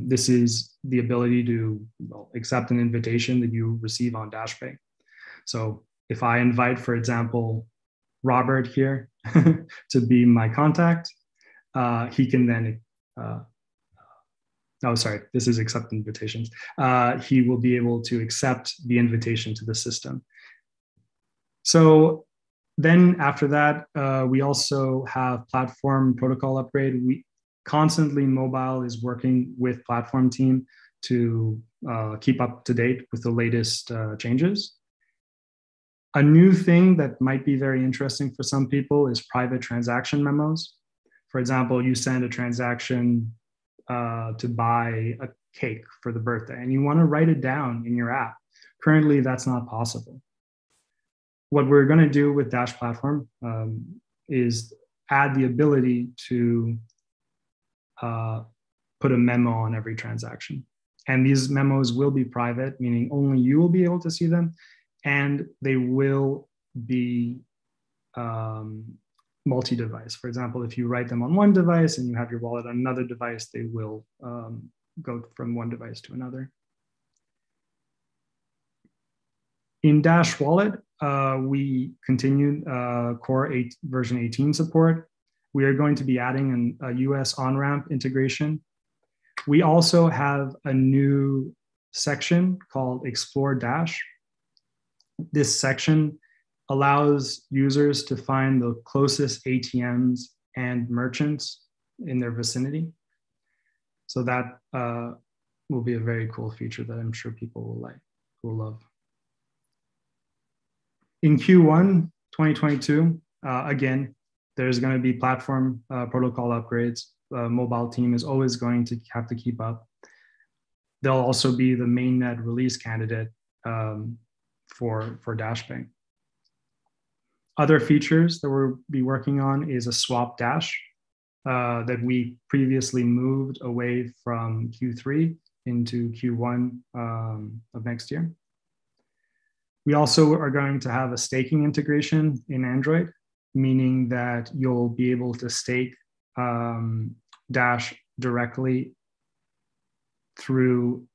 [SPEAKER 3] This is the ability to accept an invitation that you receive on DashPay. So if I invite, for example, Robert here to be my contact, he can then, oh, sorry, this is accept invitations. He will be able to accept the invitation to the system. So then after that, we also have platform protocol upgrade. Constantly Mobile is working with platform team to keep up to date with the latest changes. A new thing that might be very interesting for some people is private transaction memos. For example, you send a transaction to buy a cake for the birthday and you want to write it down in your app. Currently, that's not possible. What we're going to do with Dash Platform is add the ability to put a memo on every transaction. And these memos will be private, meaning only you will be able to see them, and they will be multi-device. For example, if you write them on one device and you have your wallet on another device, they will go from one device to another. In Dash Wallet, we continued Core 8 version 18 support. We are going to be adding a US on-ramp integration. We also have a new section called Explore Dash. This section allows users to find the closest ATMs and merchants in their vicinity. So that will be a very cool feature that I'm sure people will love. In Q1 2022, again, there's going to be platform protocol upgrades. Mobile team is always going to have to keep up. They'll also be the mainnet release candidate for DashPay. Other features that we'll be working on is a swap dash that we previously moved away from Q3 into Q1 of next year. We also are going to have a staking integration in Android, meaning that you'll be able to stake Dash directly through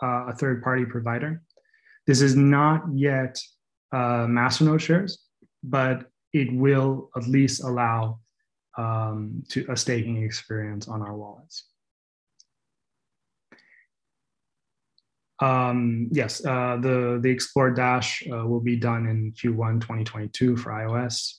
[SPEAKER 3] a third-party provider. This is not yet masternode shares, but it will at least allow to a staking experience on our wallets. Yes, the Explore Dash will be done in Q1 2022 for iOS.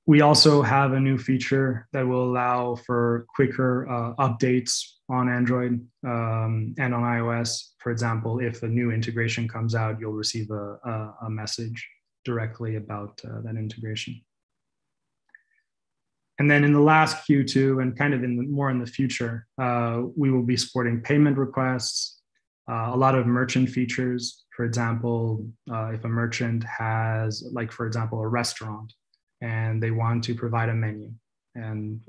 [SPEAKER 3] We also have a new feature that will allow for quicker updates on Android and on iOS. For example, if a new integration comes out, you'll receive a message directly about that integration. And then in the last Q2 and kind of more in the future, we will be supporting payment requests, a lot of merchant features. For example, if a merchant has, like, for example, a restaurant and they want to provide a menu, and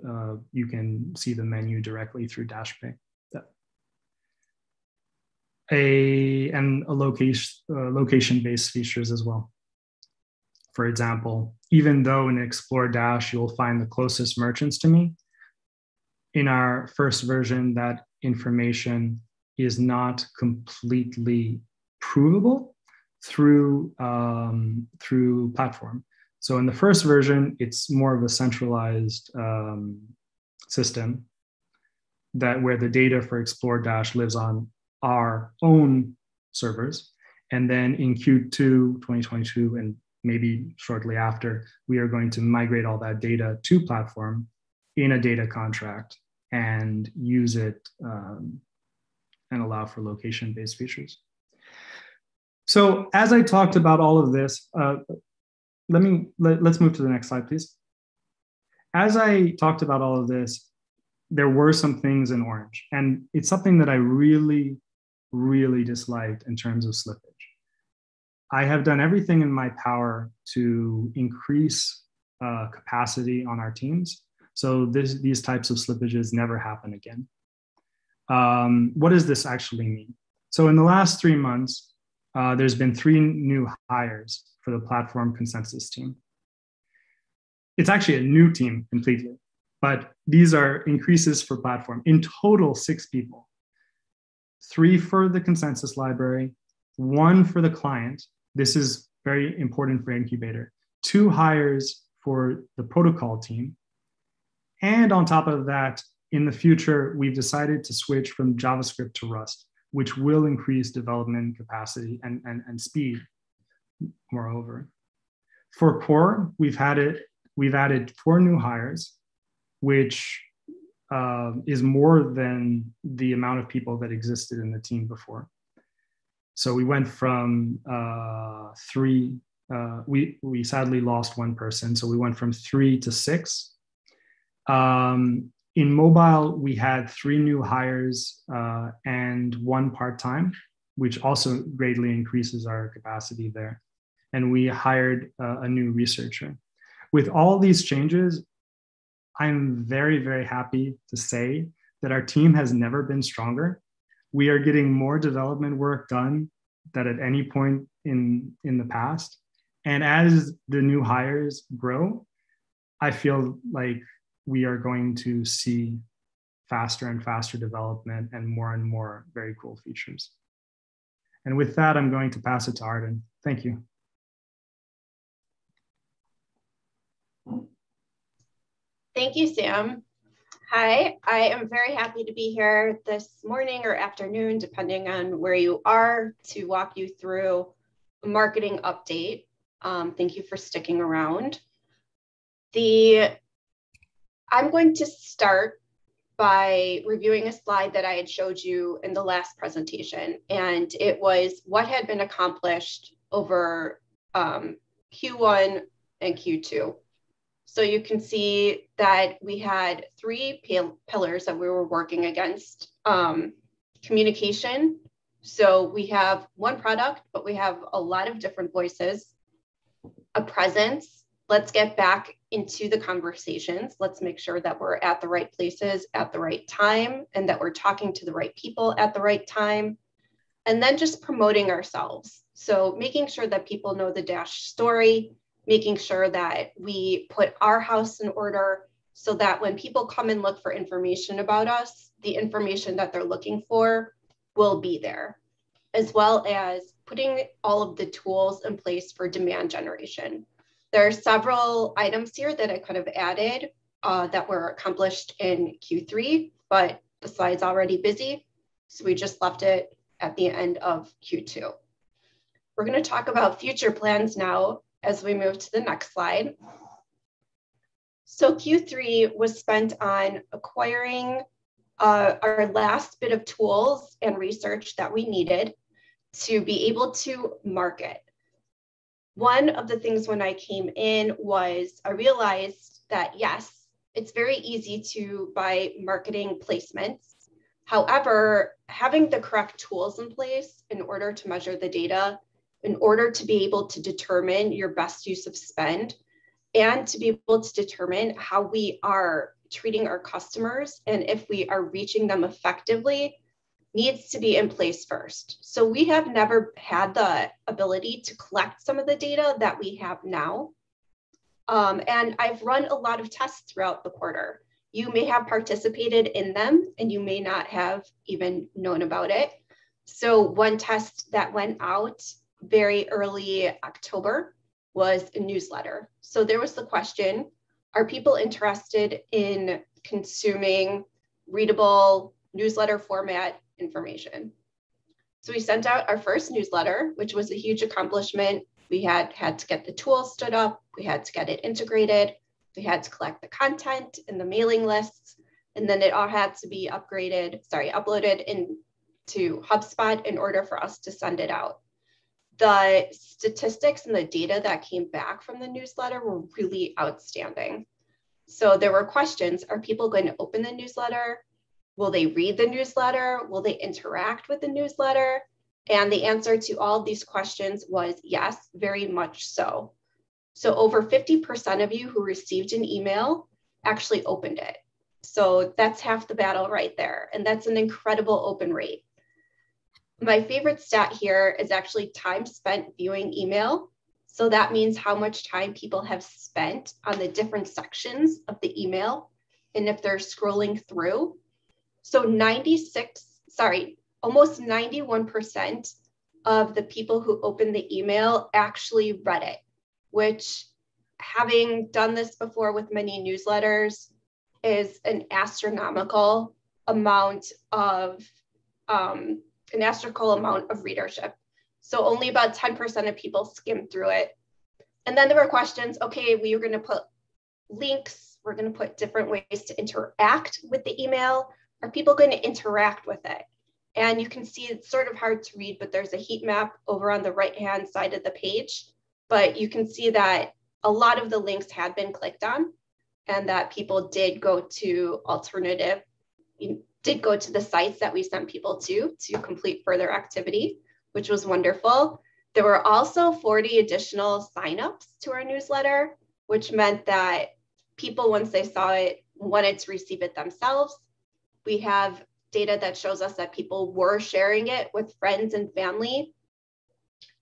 [SPEAKER 3] you can see the menu directly through DashPay. And a location-based features as well. For example, even though in Explore Dash, you'll find the closest merchants to me, in our first version, that information is not completely provable through platform. So in the first version, it's more of a centralized system where the data for Explore Dash lives on our own servers. And then in Q2 2022, and maybe shortly after, we are going to migrate all that data to platform in a data contract and use it and allow for location-based features. So as I talked about all of this, let's move to the next slide, please. As I talked about all of this, there were some things in orange, and it's something that I really, really disliked in terms of slippage. I have done everything in my power to increase capacity on our teams, so these types of slippages never happen again. What does this actually mean? So in the last 3 months, there's been 3 new hires for the platform consensus team. It's actually a new team completely, but these are increases for platform. In total, 6 people. 3 for the consensus library, 1 for the client. This is very important for incubator. 2 hires for the protocol team. And on top of that, in the future, we've decided to switch from JavaScript to Rust, which will increase development capacity and speed, moreover. For core, we've added 4 new hires, which is more than the amount of people that existed in the team before. So we went from 3, we sadly lost 1 person, so we went from 3 to 6. In mobile, we had 3 new hires and 1 part-time, which also greatly increases our capacity there. And we hired a new researcher. With all these changes, I'm very, very happy to say that our team has never been stronger. We are getting more development work done than at any point in the past. And as the new hires grow, I feel like we are going to see faster and faster development and more very cool features. And with that, I'm going to pass it to Arden. Thank you.
[SPEAKER 4] Thank you, Sam. Hi, I am very happy to be here this morning or afternoon, depending on where you are, to walk you through a marketing update. Thank you for sticking around. I'm going to start by reviewing a slide that I had showed you in the last presentation, and it was what had been accomplished over Q1 and Q2. So you can see that we had three pillars that we were working against. Communication. So we have one product, but we have a lot of different voices. A presence. Let's get back into the conversations. Let's make sure that we're at the right places at the right time and that we're talking to the right people at the right time. And then just promoting ourselves. So making sure that people know the Dash story, making sure that we put our house in order so that when people come and look for information about us, the information that they're looking for will be there, as well as putting all of the tools in place for demand generation. There are several items here that I could have added that were accomplished in Q3, but the slide's already busy, so we just left it at the end of Q2. We're going to talk about future plans now as we move to the next slide. So Q3 was spent on acquiring our last bit of tools and research that we needed to be able to market. One of the things when I came in was I realized that, yes, it's very easy to buy marketing placements. However, having the correct tools in place in order to measure the data, in order to be able to determine your best use of spend, and to be able to determine how we are treating our customers and if we are reaching them effectively, needs to be in place first. So we have never had the ability to collect some of the data that we have now. And I've run a lot of tests throughout the quarter. You may have participated in them and you may not have even known about it. So one test that went out very early October was a newsletter. So there was the question, are people interested in consuming readable newsletter format information? So we sent out our first newsletter, which was a huge accomplishment. We had to get the tools stood up. We had to get it integrated. We had to collect the content in the mailing lists. And then it all had to be uploaded into HubSpot in order for us to send it out. The statistics and the data that came back from the newsletter were really outstanding. So there were questions, are people going to open the newsletter? Will they read the newsletter? Will they interact with the newsletter? And the answer to all of these questions was yes, very much so. So over 50% of you who received an email actually opened it. So that's half the battle right there. And that's an incredible open rate. My favorite stat here is actually time spent viewing email. So that means how much time people have spent on the different sections of the email and if they're scrolling through. So almost 91% of the people who opened the email actually read it, which, having done this before with many newsletters, is an astronomical amount of readership. So only about 10% of people skimmed through it. And then there were questions, okay, we were going to put links, we're going to put different ways to interact with the email. Are people going to interact with it? And you can see it's sort of hard to read, but there's a heat map over on the right-hand side of the page. But you can see that a lot of the links had been clicked on and that people did go to the sites that we sent people to complete further activity, which was wonderful. There were also 40 additional signups to our newsletter, which meant that people, once they saw it, wanted to receive it themselves. We have data that shows us that people were sharing it with friends and family.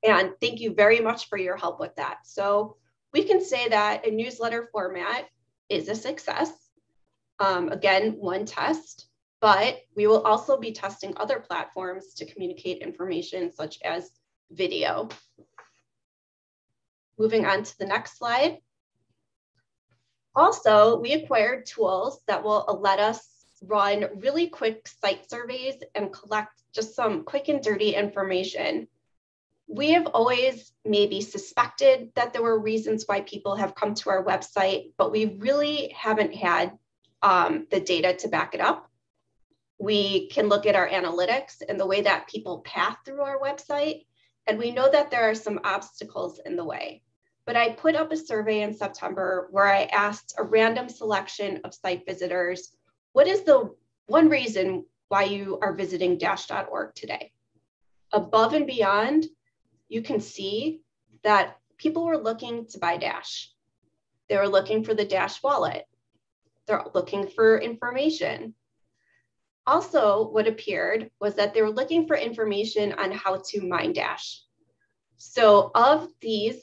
[SPEAKER 4] And thank you very much for your help with that. So we can say that a newsletter format is a success. Again, one test, but we will also be testing other platforms to communicate information such as video. Moving on to the next slide. Also, we acquired tools that will let us run really quick site surveys and collect just some quick and dirty information. We have always maybe suspected that there were reasons why people have come to our website, but we really haven't had the data to back it up. We can look at our analytics and the way that people path through our website, and we know that there are some obstacles in the way. But I put up a survey in September where I asked a random selection of site visitors, what is the one reason why you are visiting dash.org today? Above and beyond, you can see that people were looking to buy Dash. They were looking for the Dash wallet. They're looking for information. Also, what appeared was that they were looking for information on how to mine Dash. So of these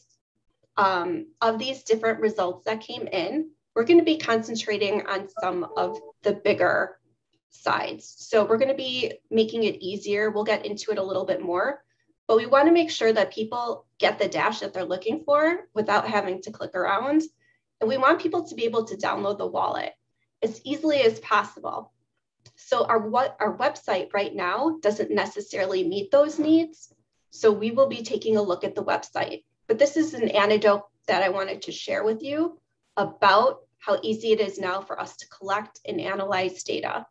[SPEAKER 4] different results that came in, we're going to be concentrating on some of the bigger sides. So we're going to be making it easier. We'll get into it a little bit more, but we want to make sure that people get the Dash that they're looking for without having to click around. And we want people to be able to download the wallet as easily as possible. So our website right now doesn't necessarily meet those needs. So we will be taking a look at the website. But this is an anecdote that I wanted to share with you about how easy it is now for us to collect and analyze data.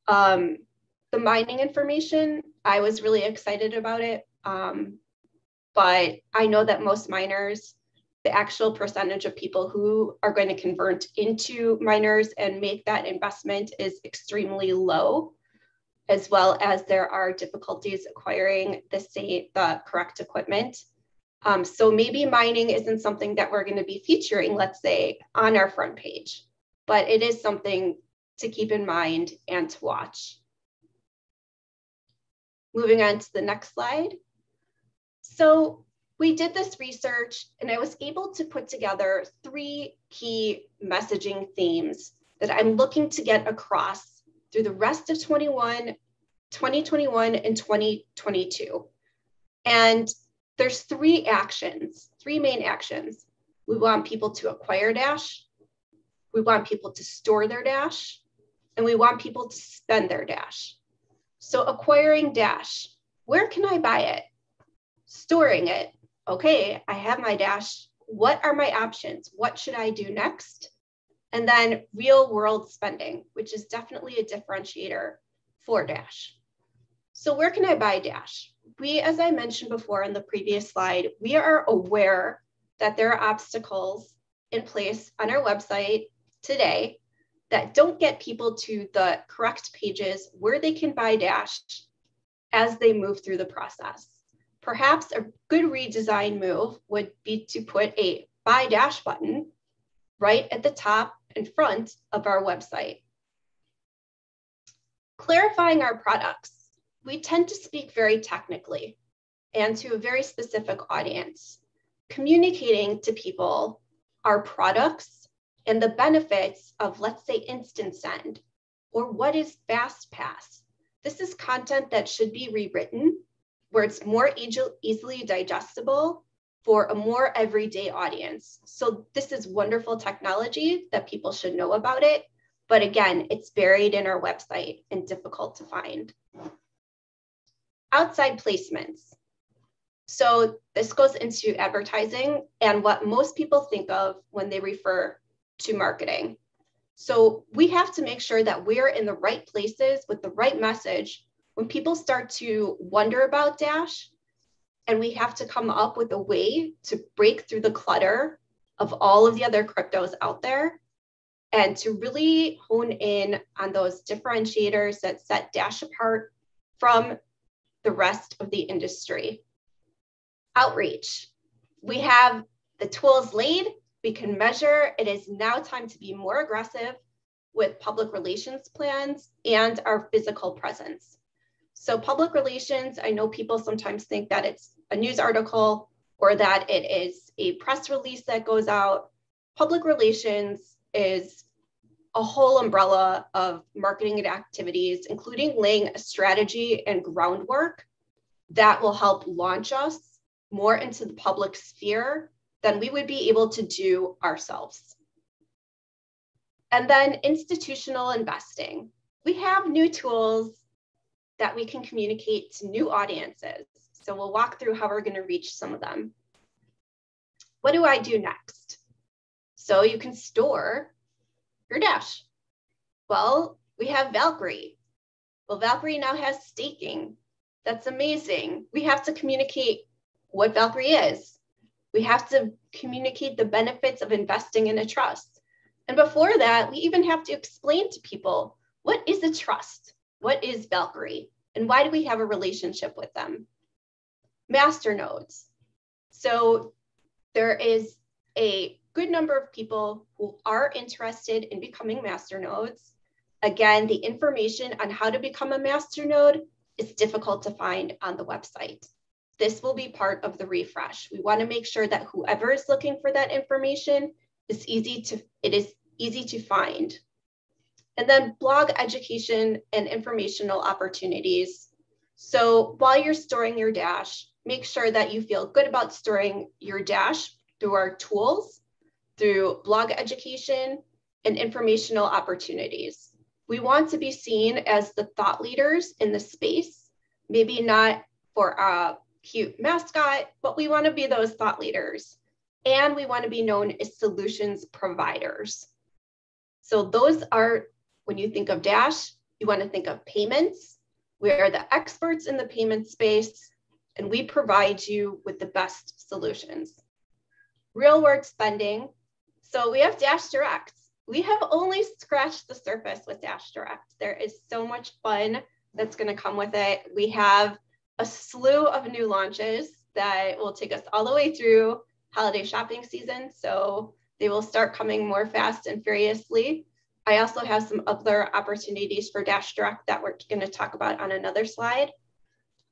[SPEAKER 4] The mining information, I was really excited about it. But I know that most miners, the actual percentage of people who are going to convert into miners and make that investment is extremely low, as well as there are difficulties acquiring the correct equipment. So maybe mining isn't something that we're going to be featuring, let's say, on our front page, but it is something to keep in mind and to watch. Moving on to the next slide. So we did this research and I was able to put together 3 key messaging themes that I'm looking to get across through the rest of 2021 and 2022. And there's 3 main actions. We want people to acquire Dash, we want people to store their Dash, and we want people to spend their Dash. So acquiring Dash, where can I buy it? Storing it, okay, I have my Dash. What are my options? What should I do next? And then real world spending, which is definitely a differentiator for Dash. So where can I buy Dash? We, as I mentioned before in the previous slide, we are aware that there are obstacles in place on our website today that don't get people to the correct pages where they can buy Dash as they move through the process. Perhaps a good redesign move would be to put a Buy Dash button right at the top and front of our website. Clarifying our products. We tend to speak very technically and to a very specific audience. Communicating to people our products and the benefits of, let's say, Instant Send, or what is FastPass. This is content that should be rewritten where it's more easily digestible for a more everyday audience. So this is wonderful technology that people should know about it. But again, it's buried in our website and difficult to find. Outside placements. So this goes into advertising and what most people think of when they refer to marketing. So we have to make sure that we're in the right places with the right message when people start to wonder about Dash, and we have to come up with a way to break through the clutter of all of the other cryptos out there and to really hone in on those differentiators that set Dash apart from the rest of the industry. Outreach. We have the tools laid, we can measure. It is now time to be more aggressive with public relations plans and our physical presence. So public relations, I know people sometimes think that it's a news article or that it is a press release that goes out. Public relations is a whole umbrella of marketing activities, including laying a strategy and groundwork that will help launch us more into the public sphere than we would be able to do ourselves. And then institutional investing. We have new tools that we can communicate to new audiences. So we'll walk through how we're going to reach some of them. What do I do next? So you can store your Dash. Well, we have Valkyrie. Well, Valkyrie now has staking. That's amazing. We have to communicate what Valkyrie is. We have to communicate the benefits of investing in a trust. And before that, we even have to explain to people, what is a trust? What is Valkyrie? And why do we have a relationship with them? Masternodes. So there is a good number of people who are interested in becoming masternodes. Again, the information on how to become a masternode is difficult to find on the website. This will be part of the refresh. We want to make sure that whoever is looking for that information it is easy to find. And then blog education and informational opportunities. So while you're storing your Dash, make sure that you feel good about storing your Dash through our tools, through blog education and informational opportunities. We want to be seen as the thought leaders in the space, maybe not for a cute mascot, but we want to be those thought leaders. And we want to be known as solutions providers. So those are, when you think of Dash, you want to think of payments. We are the experts in the payment space, and we provide you with the best solutions. Real world spending. So we have Dash Direct. We have only scratched the surface with Dash Direct. There is so much fun that's going to come with it. We have a slew of new launches that will take us all the way through holiday shopping season. So they will start coming more fast and furiously. I also have some other opportunities for Dash Direct that we're going to talk about on another slide.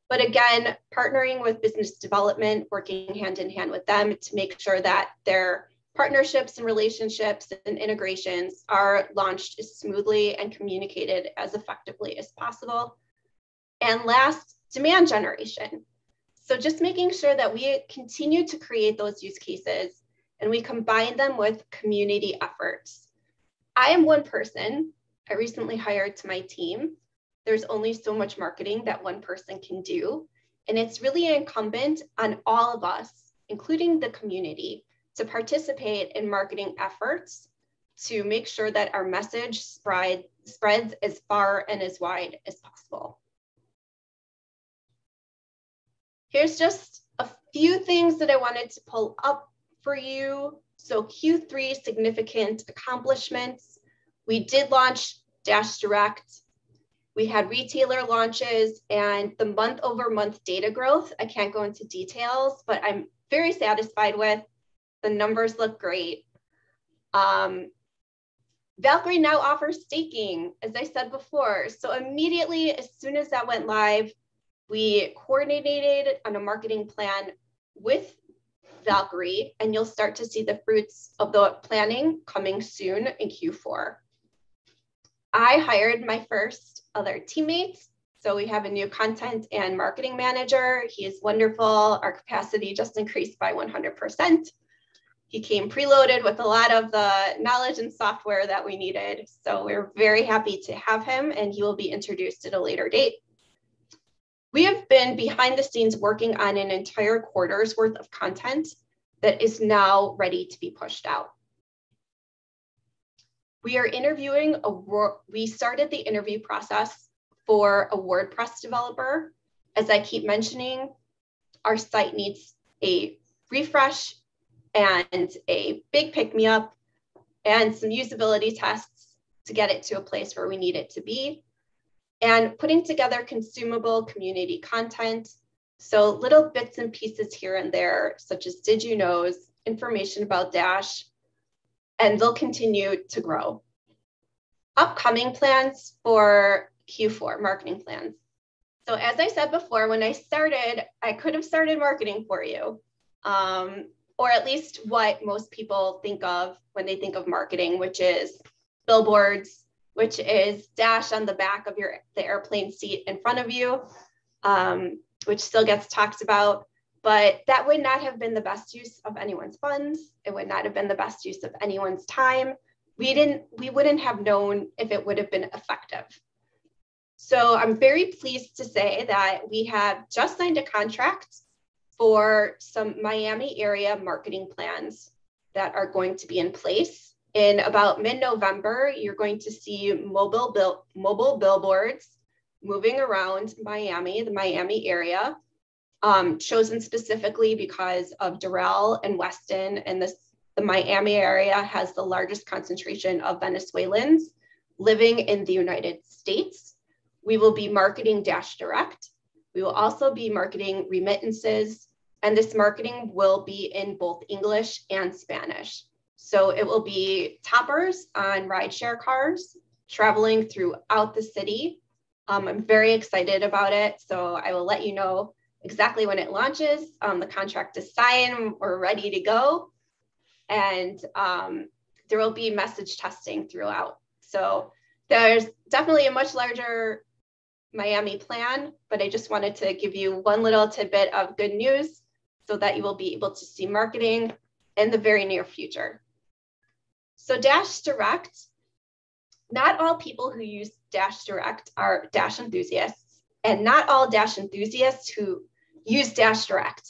[SPEAKER 4] But again, partnering with business development, working hand in hand with them to make sure that their partnerships and relationships and integrations are launched as smoothly and communicated as effectively as possible. And last, demand generation. So just making sure that we continue to create those use cases and we combine them with community efforts. I am one person. I recently hired to my team. There's only so much marketing that one person can do. And it's really incumbent on all of us, including the community, to participate in marketing efforts to make sure that our message spreads as far and as wide as possible. Here's just a few things that I wanted to pull up for you. So Q3 significant accomplishments. We did launch Dash Direct. We had retailer launches and the month-over-month data growth. I can't go into details, but I'm very satisfied with. The numbers look great. Valkyrie now offers staking, as I said before. So immediately, as soon as that went live, we coordinated on a marketing plan with Valkyrie, and you'll start to see the fruits of the planning coming soon in Q4. I hired my first other teammates. So we have a new content and marketing manager. He is wonderful. Our capacity just increased by 100%. He came preloaded with a lot of the knowledge and software that we needed. So we're very happy to have him, and he will be introduced at a later date. We have been behind the scenes working on an entire quarter's worth of content that is now ready to be pushed out. We are interviewing, we started the interview process for a WordPress developer. As I keep mentioning, our site needs a refresh and a big pick-me-up and some usability tests to get it to a place where we need it to be. And putting together consumable community content. So little bits and pieces here and there, such as did you knows, information about Dash, and they'll continue to grow. Upcoming plans for Q4, marketing plans. So as I said before, when I started, I could have started marketing for you, or at least what most people think of when they think of marketing, which is billboards, which is dash on the back of the airplane seat in front of you, which still gets talked about. But that would not have been the best use of anyone's funds. It would not have been the best use of anyone's time. We wouldn't have known if it would have been effective. So I'm very pleased to say that we have just signed a contract for some Miami area marketing plans that are going to be in place. In about mid-November, you're going to see mobile billboards moving around Miami, the Miami area, chosen specifically because of Doral and Weston, and the Miami area has the largest concentration of Venezuelans living in the United States. We will be marketing Dash Direct. We will also be marketing remittances, and this marketing will be in both English and Spanish. So it will be toppers on rideshare cars traveling throughout the city. I'm very excited about it, so I will let you know exactly when it launches. The contract is signed, we're ready to go. And there will be message testing throughout. So there's definitely a much larger Miami plan, but I just wanted to give you one little tidbit of good news so that you will be able to see marketing in the very near future. So Dash Direct, not all people who use Dash Direct are Dash enthusiasts, and not all Dash enthusiasts who use Dash Direct.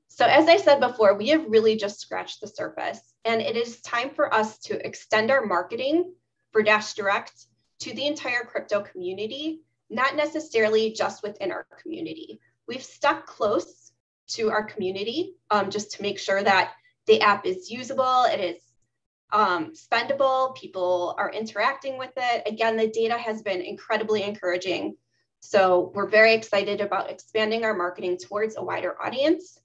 [SPEAKER 4] So as I said before, we have really just scratched the surface, and it is time for us to extend our marketing for Dash Direct to the entire crypto community, not necessarily just within our community. We've stuck close to our community just to make sure that the app is usable, it is spendable, people are interacting with it. Again, the data has been incredibly encouraging. So we're very excited about expanding our marketing towards a wider audience.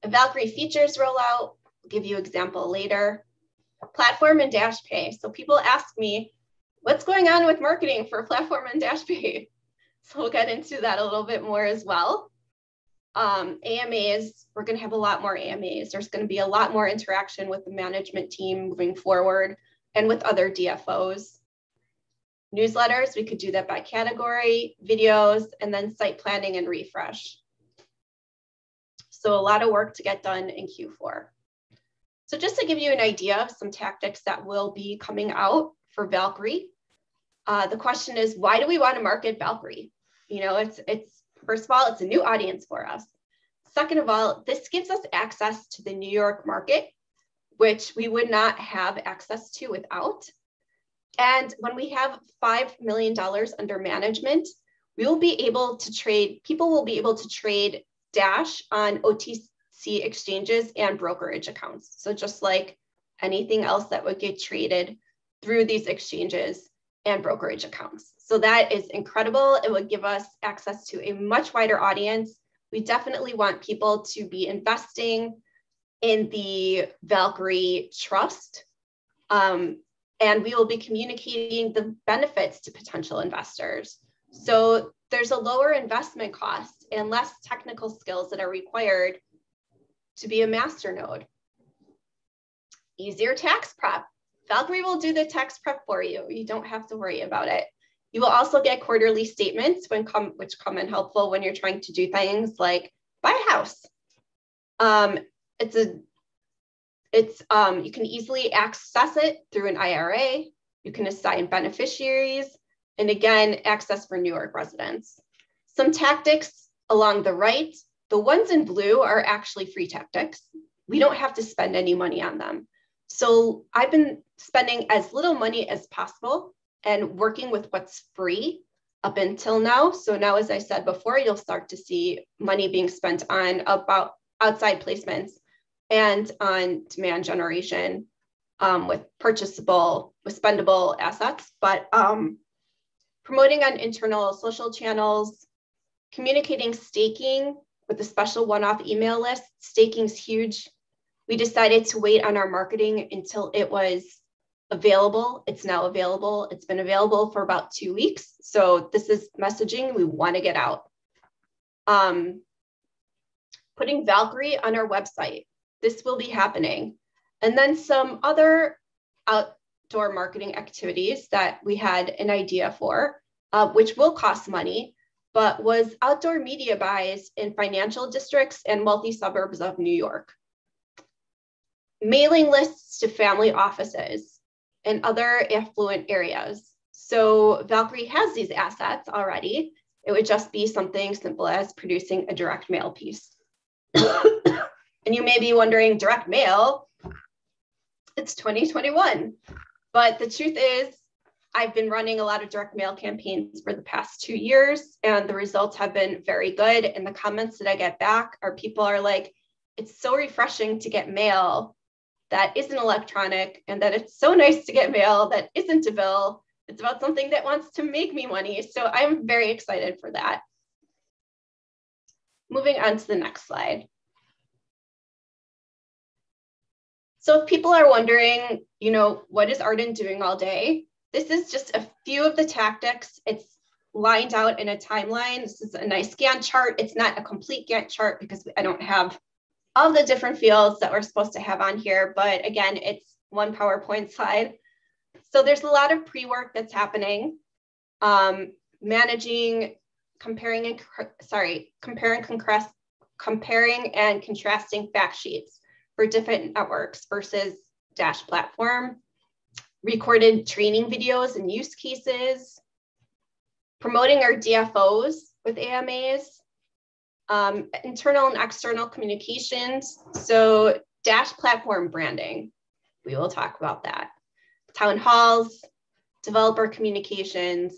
[SPEAKER 4] A Valkyrie features rollout, I'll give you an example later. Platform and Dash Pay. So people ask me, what's going on with marketing for Platform and Dash Pay? So we'll get into that a little bit more as well. AMAs, we're going to have a lot more AMAs. There's going to be a lot more interaction with the management team moving forward and with other DFOs. Newsletters, we could do that by category, videos, and then site planning and refresh. So a lot of work to get done in Q4. So just to give you an idea of some tactics that will be coming out for Valkyrie, the question is, why do we want to market Valkyrie? You know, it's first of all, it's a new audience for us. Second of all, this gives us access to the New York market, which we would not have access to without. And when we have $5 million under management, we will be able to trade, people will be able to trade Dash on OTC exchanges and brokerage accounts. So just like anything else that would get traded through these exchanges and brokerage accounts. So that is incredible. It would give us access to a much wider audience. We definitely want people to be investing in the Valkyrie trust. And we will be communicating the benefits to potential investors. So there's a lower investment cost and less technical skills that are required to be a masternode. Easier tax prep. Valkyrie will do the tax prep for you. You don't have to worry about it. You will also get quarterly statements which come in helpful when you're trying to do things like buy a house. You can easily access it through an IRA. You can assign beneficiaries, and again, access for New York residents. Some tactics along the right, the ones in blue are actually free tactics. We don't have to spend any money on them. So I've been spending as little money as possible and working with what's free up until now. So now, as I said before, you'll start to see money being spent on about outside placements and on demand generation with spendable assets, but promoting on internal social channels, communicating staking with a special one-off email list. Staking's huge. We decided to wait on our marketing until it was available. It's now available. It's been available for about 2 weeks. So this is messaging we want to get out. putting Valkyrie on our website. This will be happening. And then some other outdoor marketing activities that we had an idea for, which will cost money, but was outdoor media buys in financial districts and wealthy suburbs of New York. Mailing lists to family offices and other affluent areas. So Valkyrie has these assets already. It would just be something simple as producing a direct mail piece. And you may be wondering, direct mail, it's 2021. But the truth is, I've been running a lot of direct mail campaigns for the past 2 years, and the results have been very good. And the comments that I get back are people are like, it's so refreshing to get mail that isn't electronic, and that it's so nice to get mail that isn't a bill. It's about something that wants to make me money. So I'm very excited for that. Moving on to the next slide. So if people are wondering, you know, what is Arden doing all day? This is just a few of the tactics. It's lined out in a timeline. This is a nice Gantt chart. It's not a complete Gantt chart because I don't have all the different fields that we're supposed to have on here. But again, it's one PowerPoint slide. So there's a lot of pre-work that's happening. Managing, comparing and contrasting fact sheets for different networks versus Dash platform, recorded training videos and use cases, promoting our DFOs with AMAs, internal and external communications. So Dash platform branding, we will talk about that. Town halls, developer communications,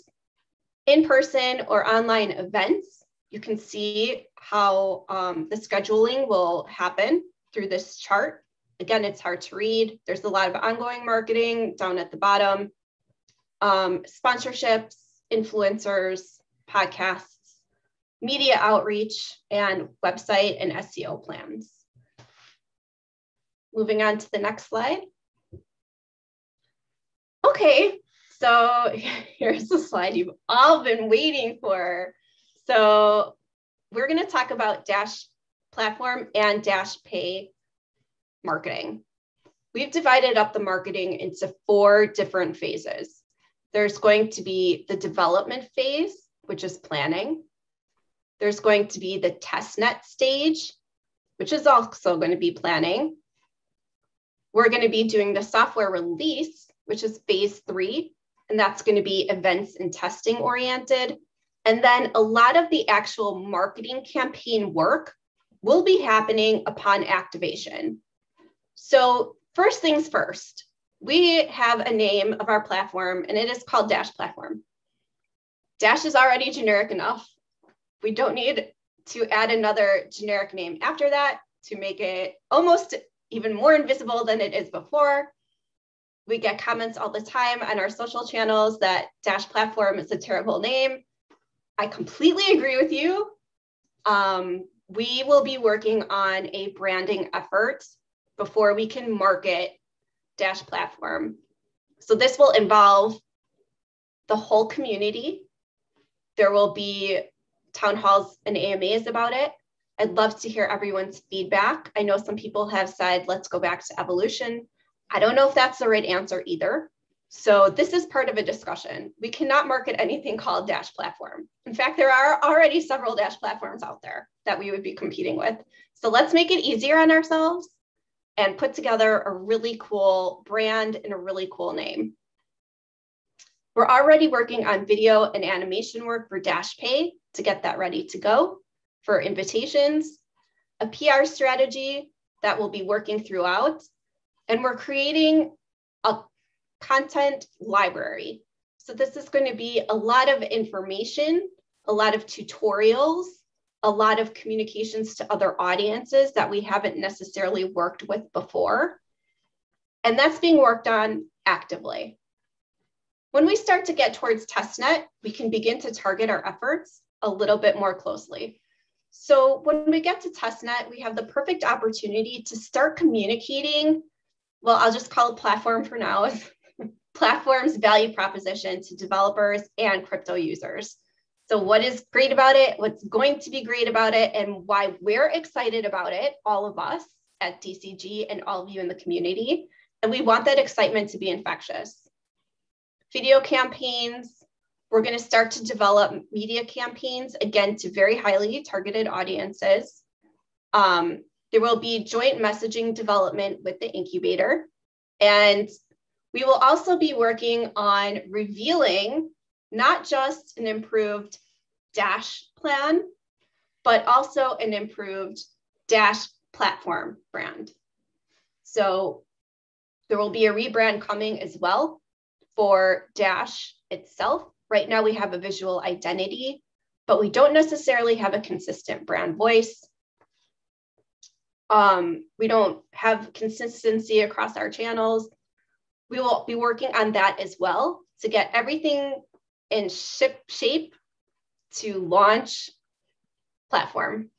[SPEAKER 4] in-person or online events. You can see how the scheduling will happen through this chart. Again, it's hard to read. There's a lot of ongoing marketing down at the bottom. Sponsorships, influencers, podcasts, media outreach, and website and SEO plans. Moving on to the next slide. Okay, so here's the slide you've all been waiting for. So we're going to talk about Dash platform and Dash Pay marketing. We've divided up the marketing into 4 different phases. There's going to be the development phase, which is planning. There's going to be the testnet stage, which is also going to be planning. We're going to be doing the software release, which is phase 3, and that's going to be events and testing oriented. And then a lot of the actual marketing campaign work will be happening upon activation. So first things first, we have a name of our platform, and it is called Dash Platform. Dash is already generic enough. We don't need to add another generic name after that to make it almost even more invisible than it is before. We get comments all the time on our social channels that Dash Platform is a terrible name. I completely agree with you. We will be working on a branding effort before we can market Dash Platform. So this will involve the whole community. There will be town halls and AMAs about it. I'd love to hear everyone's feedback. I know some people have said, let's go back to evolution. I don't know if that's the right answer either. So this is part of a discussion. We cannot market anything called Dash Platform. In fact, there are already several Dash platforms out there that we would be competing with. So let's make it easier on ourselves and put together a really cool brand and a really cool name. We're already working on video and animation work for Dash Pay to get that ready to go for invitations, a PR strategy that will be working throughout, and we're creating a content library. So this is going to be a lot of information, a lot of tutorials, a lot of communications to other audiences that we haven't necessarily worked with before. And that's being worked on actively. When we start to get towards testnet, we can begin to target our efforts a little bit more closely. So when we get to testnet, we have the perfect opportunity to start communicating, well, I'll just call it platform for now, platform's value proposition to developers and crypto users. So what is great about it, what's going to be great about it, and why we're excited about it, all of us at DCG and all of you in the community. And we want that excitement to be infectious. Video campaigns, we're going to start to develop media campaigns, again, to very highly targeted audiences. There will be joint messaging development with the incubator. And we will also be working on revealing not just an improved Dash plan, but also an improved Dash platform brand. So there will be a rebrand coming as well for Dash itself. Right now we have a visual identity, but we don't necessarily have a consistent brand voice. We don't have consistency across our channels. We will be working on that as well to get everything in shape to launch platform.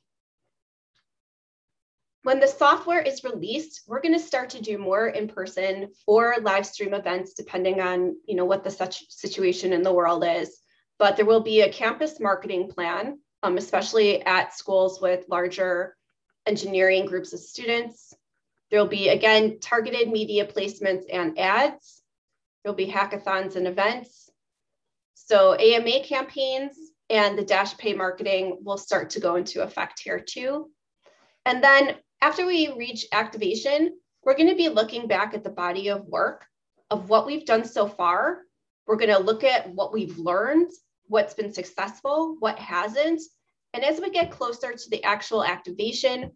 [SPEAKER 4] When the software is released, we're going to start to do more in-person or live stream events, depending on what the situation in the world is. But there will be a campus marketing plan, especially at schools with larger engineering groups of students. There'll be, again, targeted media placements and ads. There'll be hackathons and events. So AMA campaigns and the Dash Pay marketing will start to go into effect here too. And then after we reach activation, we're going to be looking back at the body of work of what we've done so far. We're going to look at what we've learned, what's been successful, what hasn't. And as we get closer to the actual activation,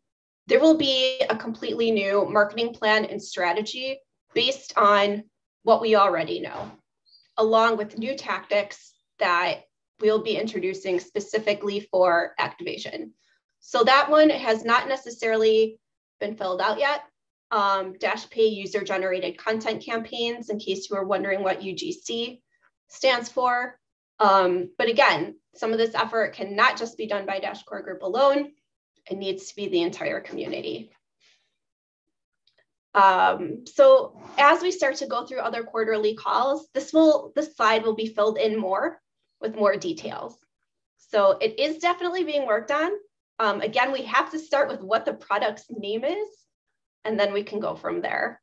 [SPEAKER 4] there will be a completely new marketing plan and strategy based on what we already know, along with new tactics that we'll be introducing specifically for activation. So that one has not necessarily been filled out yet. Dash Pay user-generated content campaigns, in case you were wondering what UGC stands for. But again, some of this effort cannot just be done by Dash Core Group alone. It needs to be the entire community. So as we start to go through other quarterly calls, this slide will be filled in more with more details. So it is definitely being worked on. Again, we have to start with what the product's name is, and then we can go from there.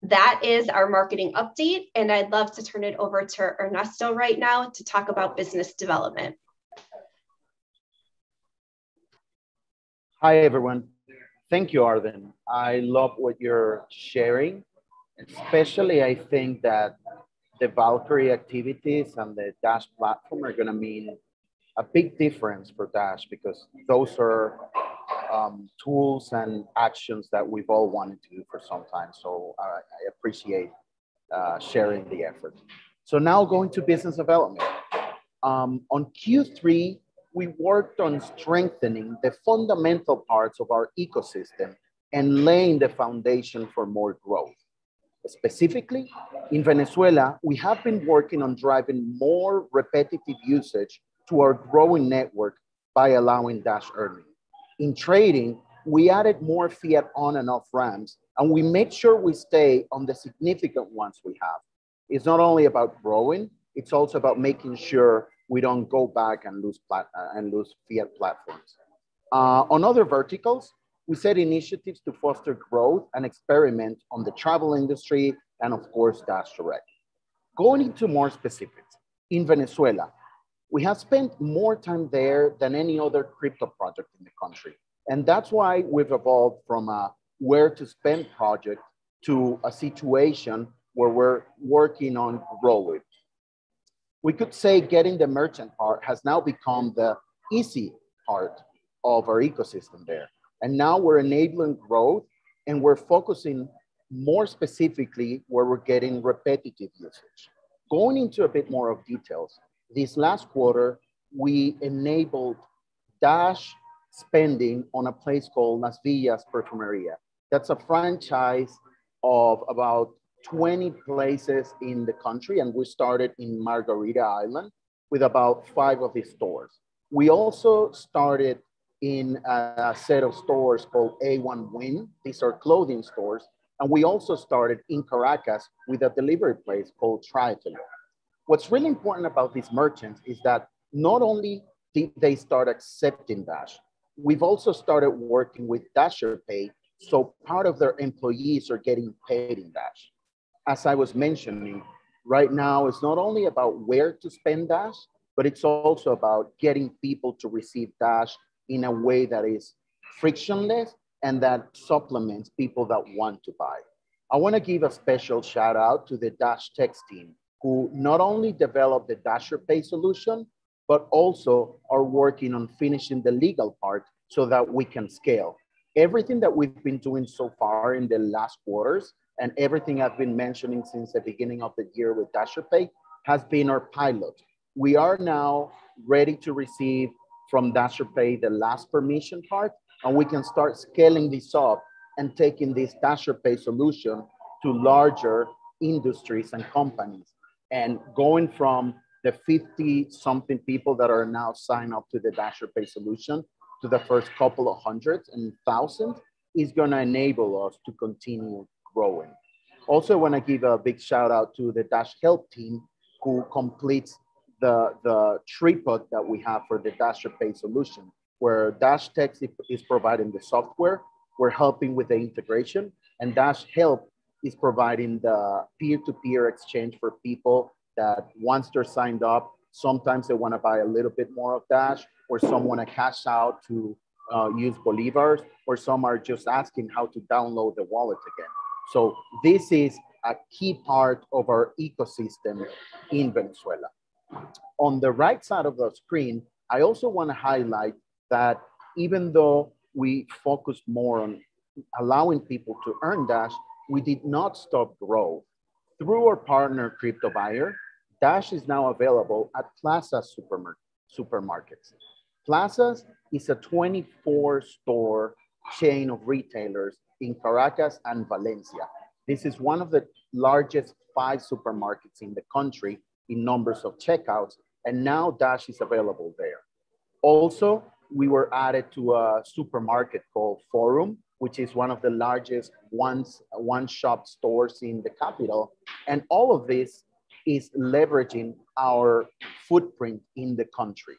[SPEAKER 4] That is our marketing update, and I'd love to turn it over to Ernesto right now to talk about business development.
[SPEAKER 5] Hi, everyone. Thank you, Arden. I love what you're sharing. Especially, I think that the Valkyrie activities and the Dash platform are going to mean a big difference for Dash, because those are tools and actions that we've all wanted to do for some time. So I appreciate sharing the effort. So now going to business development. On Q3, we worked on strengthening the fundamental parts of our ecosystem and laying the foundation for more growth. Specifically, in Venezuela, we have been working on driving more repetitive usage to our growing network by allowing Dash earning. In trading, we added more fiat on and off ramps, and we made sure we stay on the significant ones we have. It's not only about growing, it's also about making sure we don't go back and lose fiat platforms. On other verticals, we set initiatives to foster growth and experiment on the travel industry and, of course, Dash Direct. Going into more specifics, in Venezuela, we have spent more time there than any other crypto project in the country. And that's why we've evolved from a where to spend project to a situation where we're working on growth. We could say getting the merchant part has now become the easy part of our ecosystem there. And now we're enabling growth, and we're focusing more specifically where we're getting repetitive usage. Going into a bit more of details, this last quarter, we enabled Dash spending on a place called Las Villas Perfumeria. That's a franchise of about 20 places in the country, and we started in Margarita Island with about 5 of these stores. We also started in a set of stores called A1 Win. These are clothing stores. And we also started in Caracas with a delivery place called Triathlon. What's really important about these merchants is that not only did they start accepting Dash, we've also started working with Dasher Pay, so part of their employees are getting paid in Dash. As I was mentioning, right now it's not only about where to spend Dash, but it's also about getting people to receive Dash in a way that is frictionless and that supplements people that want to buy. I want to give a special shout out to the Dash Techs team, who not only developed the Dasher Pay solution, but also are working on finishing the legal part so that we can scale. Everything that we've been doing so far in the last quarters and everything I've been mentioning since the beginning of the year with Dasher Pay has been our pilot. We are now ready to receive from Dasher Pay the last permission part, and we can start scaling this up and taking this Dasher Pay solution to larger industries and companies. And going from the 50 something people that are now signed up to the Dasher Pay solution to the first couple of hundreds and thousands is going to enable us to continue growing. Also, I want to give a big shout out to the Dash Help team, who completes the tripod that we have for the Dasher Pay solution, where Dash Tech is providing the software, we're helping with the integration, and Dash Help is providing the peer-to-peer exchange for people that once they're signed up, sometimes they want to buy a little bit more of Dash, or some want to cash out to use Bolivars, or some are just asking how to download the wallet again. So this is a key part of our ecosystem in Venezuela. On the right side of the screen, I also want to highlight that even though we focused more on allowing people to earn Dash, we did not stop growth. Through our partner, Crypto Buyer, Dash is now available at Plaza supermarkets. Plazas is a 24-store chain of retailers in Caracas and Valencia. This is one of the largest 5 supermarkets in the country in numbers of checkouts, and now Dash is available there. Also, we were added to a supermarket called Forum, which is one of the largest one-shop stores in the capital. And all of this is leveraging our footprint in the country.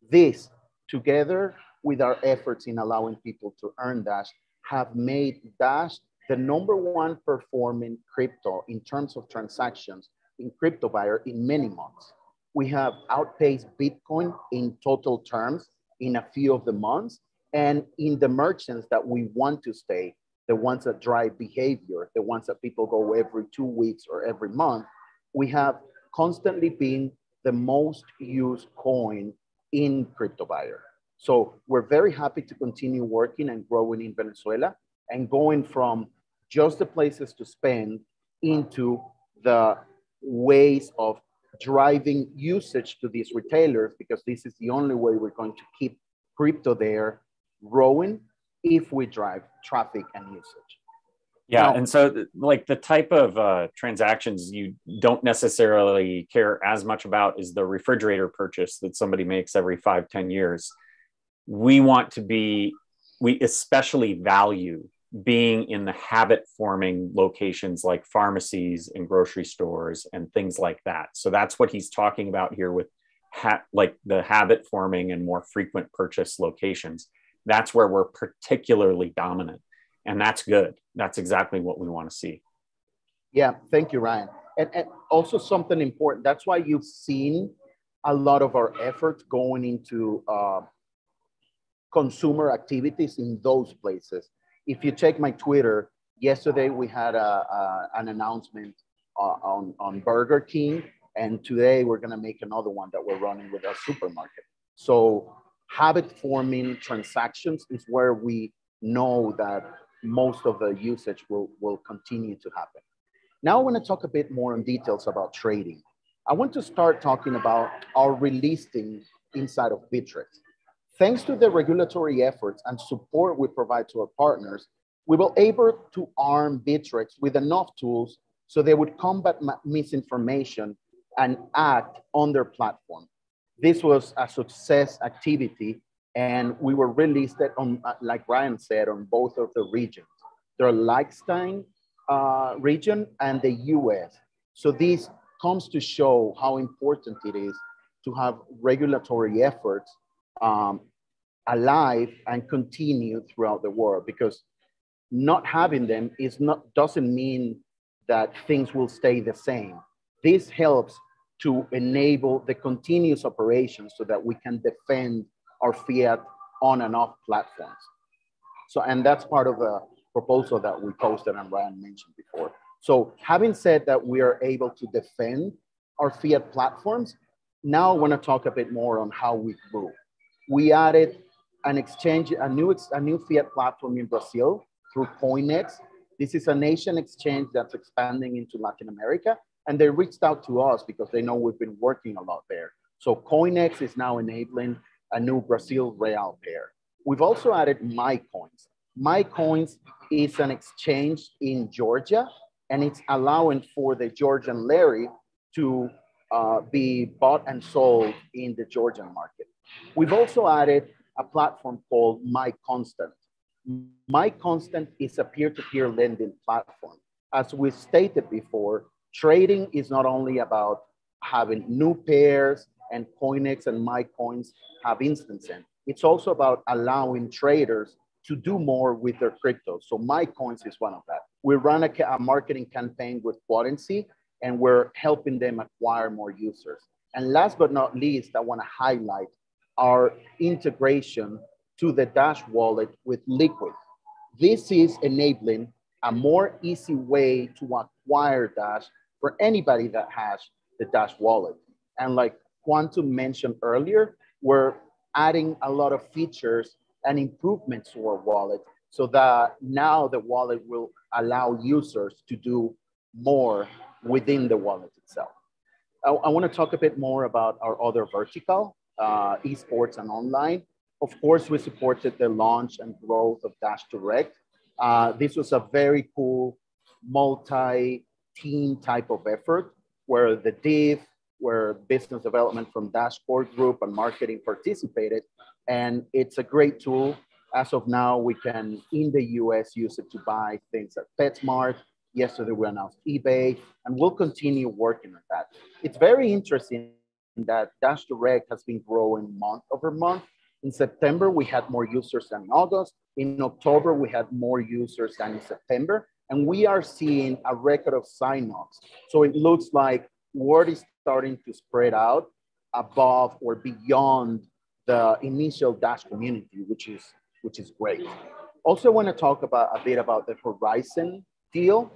[SPEAKER 5] This, together with our efforts in allowing people to earn Dash, have made Dash the #1 performing crypto in terms of transactions in Crypto Buyer in many months. We have outpaced Bitcoin in total terms in a few of the months, and in the merchants that we want to stay, the ones that drive behavior, the ones that people go every 2 weeks or every month, we have constantly been the most used coin in Crypto Buyer. So we're very happy to continue working and growing in Venezuela and going from just the places to spend into the ways of driving usage to these retailers, because this is the only way we're going to keep crypto there growing if we drive traffic and usage.
[SPEAKER 2] Yeah,
[SPEAKER 5] now,
[SPEAKER 2] and so like the type of transactions you don't necessarily care as much about is the refrigerator purchase that somebody makes every 5-10 years. We especially value being in the habit-forming locations like pharmacies and grocery stores and things like that. So that's what he's talking about here with like the habit-forming and more frequent purchase locations. That's where we're particularly dominant. And that's good. That's exactly what we want to see.
[SPEAKER 5] Yeah, thank you, Ryan. And also something important, that's why you've seen a lot of our efforts going into consumer activities in those places. If you check my Twitter, yesterday we had an announcement on Burger King, and today we're gonna make another one that we're running with our supermarket. So habit-forming transactions is where we know that most of the usage will continue to happen. Now I wanna talk a bit more in details about trading. I want to start talking about our relisting inside of Bittrex. Thanks to the regulatory efforts and support we provide to our partners, we were able to arm Bittrex with enough tools so they would combat misinformation and act on their platform. This was a success activity, and we were relisted on, like Ryan said, on both of the regions, the Liechtenstein region and the US. So this comes to show how important it is to have regulatory efforts alive and continue throughout the world, because not having them doesn't mean that things will stay the same. This helps to enable the continuous operations so that we can defend our fiat on and off platforms. So, and that's part of the proposal that we posted and Ryan mentioned before. So having said that we are able to defend our fiat platforms, now I want to talk a bit more on how we grew. We added an exchange, a new fiat platform in Brazil through CoinEx. This is a nation exchange that's expanding into Latin America, and they reached out to us because they know we've been working a lot there. So CoinEx is now enabling a new Brazil Real pair. We've also added MyCoins. MyCoins is an exchange in Georgia, and it's allowing for the Georgian lari to be bought and sold in the Georgian market. We've also added a platform called MyConstant. MyConstant is a peer-to-peer lending platform. As we stated before, trading is not only about having new pairs and CoinEx and MyCoins have instances. It's also about allowing traders to do more with their crypto. So MyCoins is one of that. We run a marketing campaign with Quadency, and we're helping them acquire more users. And last but not least, I want to highlight our integration to the Dash wallet with Liquid. This is enabling a more easy way to acquire Dash for anybody that has the Dash wallet. And like Quantum mentioned earlier, we're adding a lot of features and improvements to our wallet so that now the wallet will allow users to do more within the wallet itself. I want to talk a bit more about our other vertical, esports and online. Of course, we supported the launch and growth of Dash Direct. This was a very cool multi-team type of effort where the div, where business development from Dash Core Group and marketing participated. And it's a great tool. As of now, we can, in the US, use it to buy things at PetSmart. Yesterday, we announced eBay, and we'll continue working on that. It's very interesting that Dash Direct has been growing month over month. In September, we had more users than in August. In October, we had more users than in September. And we are seeing a record of signups. So it looks like word is starting to spread out above or beyond the initial Dash community, which is great. Also, I want to talk a bit about the Horizon deal.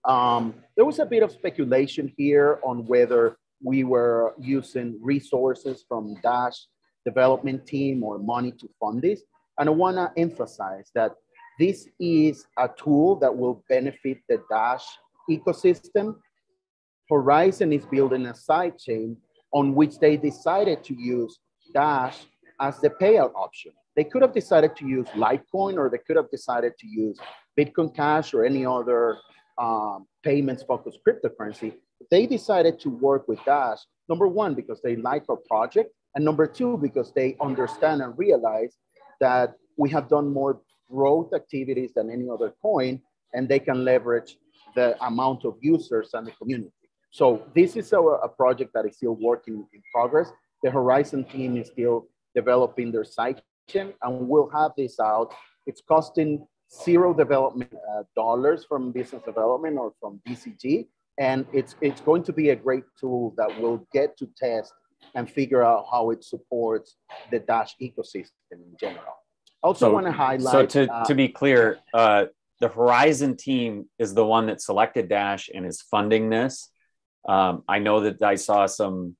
[SPEAKER 5] There was a bit of speculation here on whether we were using resources from Dash development team or money to fund this. And I want to emphasize that this is a tool that will benefit the Dash ecosystem. Horizon is building a sidechain on which they decided to use Dash as the payout option. They could have decided to use Litecoin, or they could have decided to use Bitcoin Cash or any other payments-focused cryptocurrency. They decided to work with Dash, number one, because they like our project, and number two, because they understand and realize that we have done more growth activities than any other coin, and they can leverage the amount of users and the community. So this is a project that is still working in progress. The Horizon team is still developing their sidechain, and we'll have this out. It's costing $0 development dollars from business development or from BCG. And it's going to be a great tool that we'll get to test and figure out how it supports the Dash ecosystem in general. Also want to highlight.
[SPEAKER 2] So to be clear, the Horizon team is the one that selected Dash and is funding this. I know that I saw some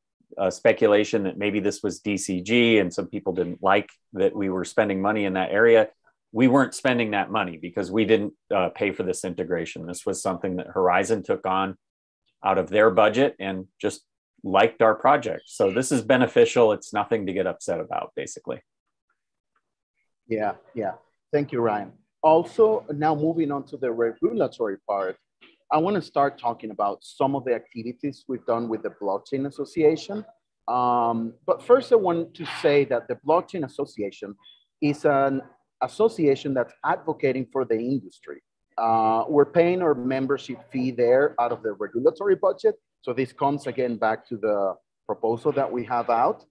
[SPEAKER 2] speculation that maybe this was DCG and some people didn't like that we were spending money in that area. We weren't spending that money because we didn't pay for this integration. This was something that Horizon took on out of their budget and just liked our project. So this is beneficial. It's nothing to get upset about, basically.
[SPEAKER 5] Yeah. Thank you, Ryan. Also, now moving on to the regulatory part, I want to start talking about some of the activities we've done with the Blockchain Association. But first, I want to say that the Blockchain Association is an association that's advocating for the industry. We're paying our membership fee there out of the regulatory budget. So this comes again back to the proposal that we have out.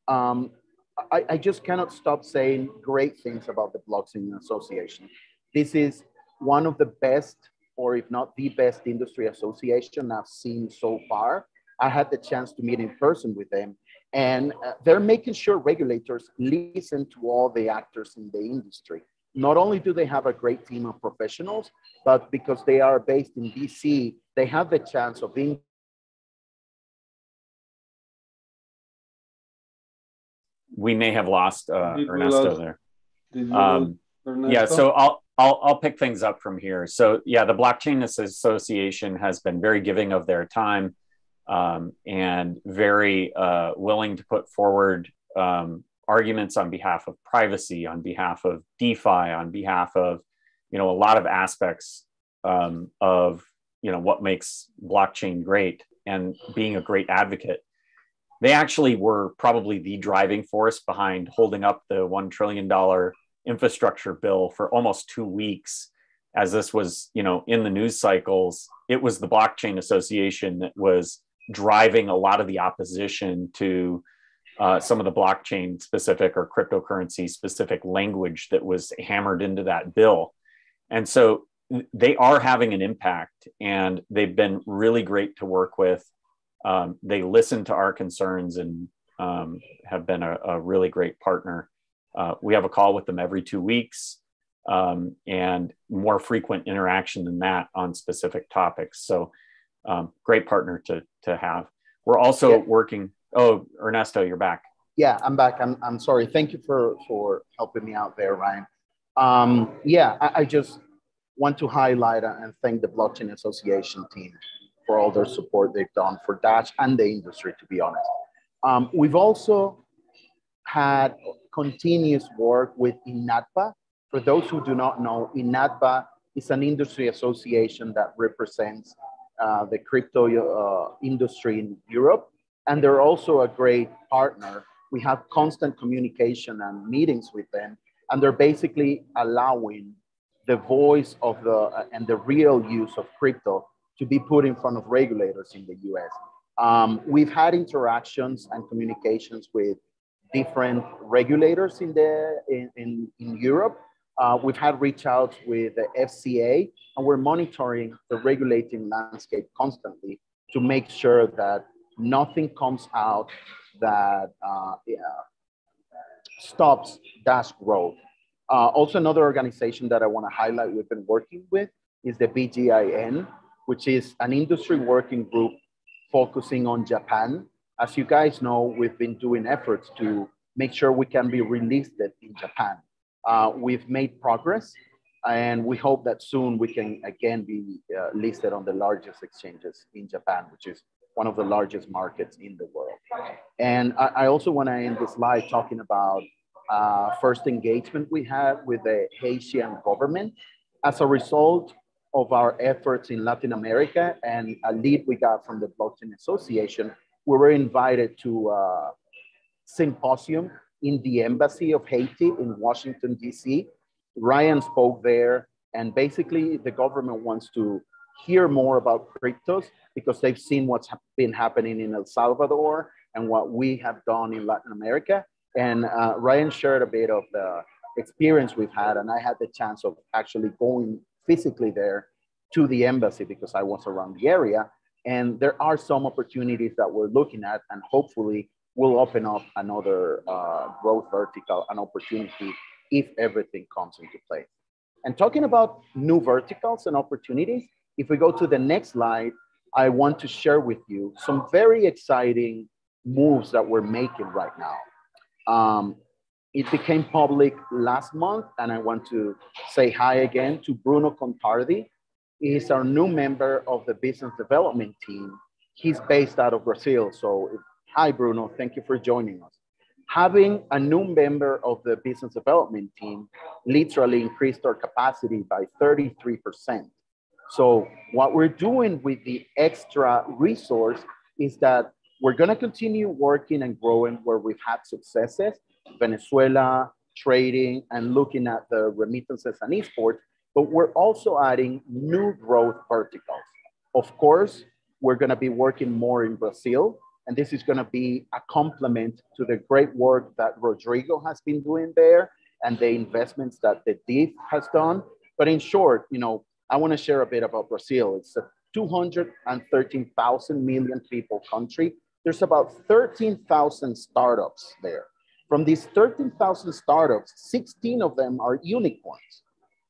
[SPEAKER 5] I just cannot stop saying great things about the Blockchain Association. This is one of the best, or if not the best, industry association I've seen so far. I had the chance to meet in person with them, and they're making sure regulators listen to all the actors in the industry. Not only do they have a great team of professionals, but because they are based in DC, they have the chance of being.
[SPEAKER 2] We may have lost Ernesto there.
[SPEAKER 1] Ernesto?
[SPEAKER 2] Yeah, so I'll pick things up from here. So yeah, the Blockchain Association has been very giving of their time and very willing to put forward arguments on behalf of privacy, on behalf of DeFi, on behalf of, a lot of aspects of, what makes blockchain great, and being a great advocate. They actually were probably the driving force behind holding up the $1 trillion infrastructure bill for almost 2 weeks. As this was, in the news cycles, it was the Blockchain Association that was driving a lot of the opposition to some of the blockchain specific or cryptocurrency specific language that was hammered into that bill. And so they are having an impact, and they've been really great to work with. They listen to our concerns and have been a really great partner. We have a call with them every 2 weeks, and more frequent interaction than that on specific topics. So great partner to have. We're also working. Oh, Ernesto, you're back.
[SPEAKER 5] Yeah, I'm back. I'm sorry. Thank you for helping me out there, Ryan. I just want to highlight and thank the Blockchain Association team for all their support they've done for Dash and the industry, to be honest. We've also had continuous work with INATBA. For those who do not know, INATBA is an industry association that represents the crypto industry in Europe. And they're also a great partner. We have constant communication and meetings with them, and they're basically allowing the voice of and the real use of crypto to be put in front of regulators in the US. We've had interactions and communications with different regulators in Europe. We've had reach outs with the FCA, and we're monitoring the regulating landscape constantly to make sure that nothing comes out that stops Dash growth. Also, another organization that I want to highlight we've been working with is the BGIN, which is an industry working group focusing on Japan. As you guys know, we've been doing efforts to make sure we can be relisted in Japan. We've made progress, and we hope that soon we can again be listed on the largest exchanges in Japan, which is one of the largest markets in the world. And I also want to end this slide talking about first engagement we had with the Haitian government. As a result of our efforts in Latin America and a lead we got from the Blockchain Association, we were invited to a symposium in the Embassy of Haiti in Washington, DC. Ryan spoke there, and basically the government wants to hear more about cryptos because they've seen what's been happening in El Salvador and what we have done in Latin America. And Ryan shared a bit of the experience we've had, and I had the chance of actually going physically there to the embassy because I was around the area. And there are some opportunities that we're looking at, and hopefully we'll open up another growth vertical, an opportunity if everything comes into play. And talking about new verticals and opportunities, if we go to the next slide, I want to share with you some very exciting moves that we're making right now. It became public last month, and I want to say hi again to Bruno Contardi. He's our new member of the business development team. He's based out of Brazil. So hi, Bruno, thank you for joining us. Having a new member of the business development team literally increased our capacity by 33%. So what we're doing with the extra resource is that we're going to continue working and growing where we've had successes, Venezuela, trading, and looking at the remittances and exports, but we're also adding new growth verticals. Of course, we're going to be working more in Brazil, and this is going to be a complement to the great work that Rodrigo has been doing there and the investments that the DIF has done. But in short, I want to share a bit about Brazil. It's a 213,000 million people country. There's about 13,000 startups there. From these 13,000 startups, 16 of them are unicorns.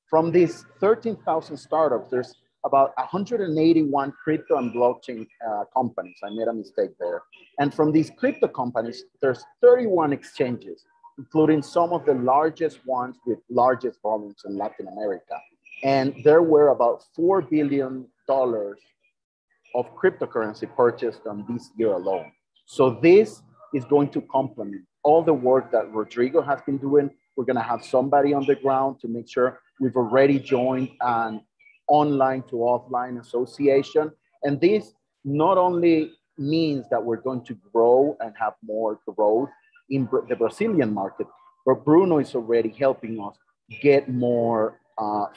[SPEAKER 5] From these 13,000 startups, there's about 181 crypto and blockchain companies. I made a mistake there. And from these crypto companies, there's 31 exchanges, including some of the largest ones with largest volumes in Latin America. And there were about $4 billion of cryptocurrency purchased on this year alone. So this is going to complement all the work that Rodrigo has been doing. We're going to have somebody on the ground to make sure we've already joined an online to offline association. And this not only means that we're going to grow and have more growth in the Brazilian market, but Bruno is already helping us get more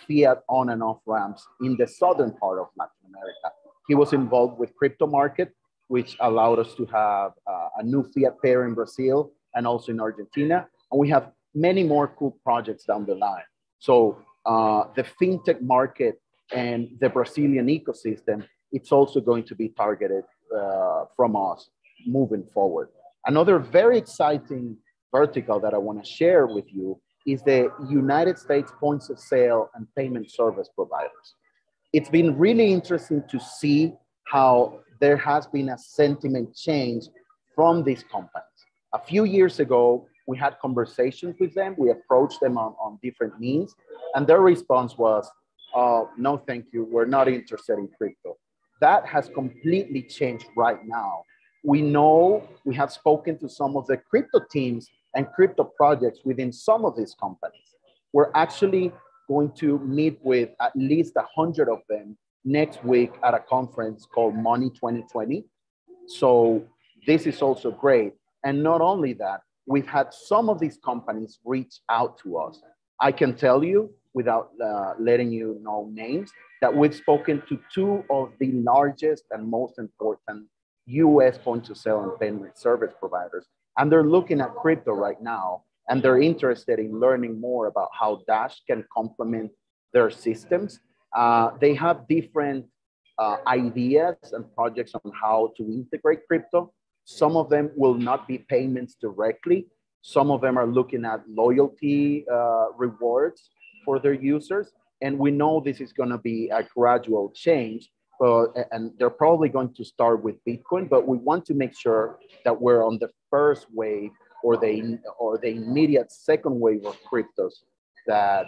[SPEAKER 5] fiat on and off ramps in the southern part of Latin America. He was involved with crypto market, which allowed us to have a new fiat pair in Brazil and also in Argentina. And we have many more cool projects down the line. So the fintech market and the Brazilian ecosystem, it's also going to be targeted from us moving forward. Another very exciting vertical that I want to share with you is the United States points of sale and payment service providers. It's been really interesting to see how there has been a sentiment change from these companies. A few years ago, we had conversations with them. We approached them on different means, and their response was, no, thank you. We're not interested in crypto. That has completely changed right now. We know we have spoken to some of the crypto teams and crypto projects within some of these companies. We're actually going to meet with at least 100 of them next week at a conference called Money 2020. So this is also great. And not only that, we've had some of these companies reach out to us. I can tell you, without letting you know names, that we've spoken to two of the largest and most important US point of sale and payment service providers. And they're looking at crypto right now, and they're interested in learning more about how Dash can complement their systems. They have different ideas and projects on how to integrate crypto. Some of them will not be payments directly. Some of them are looking at loyalty rewards for their users. And we know this is going to be a gradual change, and they're probably going to start with Bitcoin, but we want to make sure that we're on the first wave or the immediate second wave of cryptos that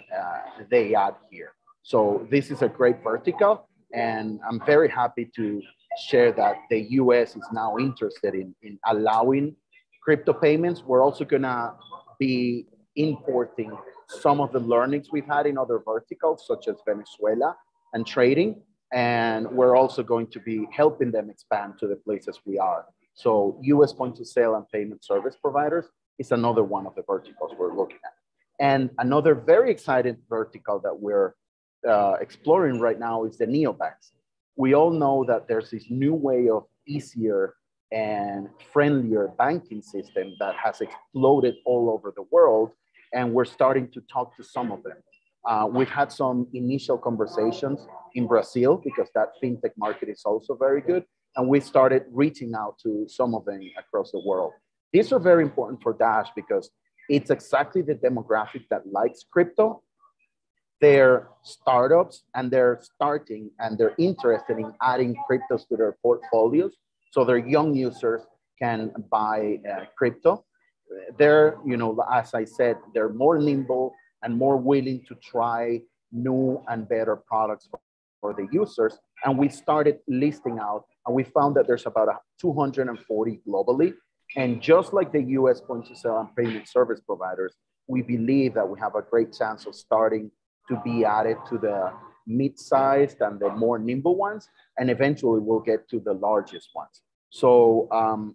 [SPEAKER 5] they add here. So this is a great vertical, and I'm very happy to share that the US is now interested in allowing crypto payments. We're also gonna be importing some of the learnings we've had in other verticals, such as Venezuela and trading. And we're also going to be helping them expand to the places we are. So US point of sale and payment service providers is another one of the verticals we're looking at. And another very exciting vertical that we're exploring right now is the neobanks. We all know that there's this new way of easier and friendlier banking system that has exploded all over the world. And we're starting to talk to some of them. We've had some initial conversations in Brazil because that fintech market is also very good. And we started reaching out to some of them across the world. These are very important for Dash because it's exactly the demographic that likes crypto. They're startups and they're starting and they're interested in adding cryptos to their portfolios. So their young users can buy crypto. They're, as I said, they're more nimble and more willing to try new and better products for the users. And we started listing out, and we found that there's about 240 globally. And just like the US point of sale and payment service providers, we believe that we have a great chance of starting to be added to the mid-sized and the more nimble ones. And eventually we'll get to the largest ones. So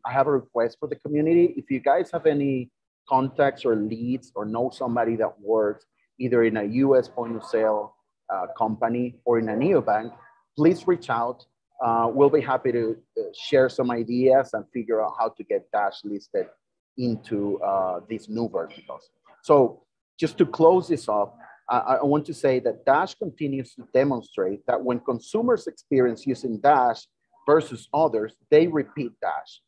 [SPEAKER 5] I have a request for the community. If you guys have any contacts or leads or know somebody that works either in a US point of sale company or in a neobank, please reach out. we'll be happy to share some ideas and figure out how to get Dash listed into these new verticals. So just to close this off, I want to say that Dash continues to demonstrate that when consumers experience using Dash versus others, they repeat Dash.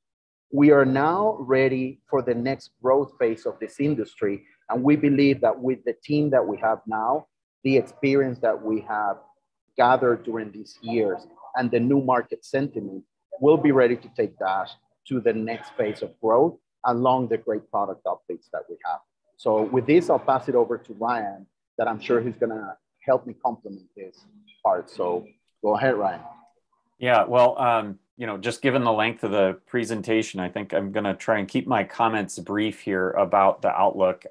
[SPEAKER 5] We are now ready for the next growth phase of this industry. And we believe that with the team that we have now, the experience that we have gathered during these years, and the new market sentiment, we'll be ready to take Dash to the next phase of growth along the great product updates that we have. So with this, I'll pass it over to Ryan, that I'm sure he's gonna help me complement this part. So go ahead, Ryan.
[SPEAKER 2] Yeah, well, you know, just given the length of the presentation, I think I'm gonna try and keep my comments brief here about the outlook.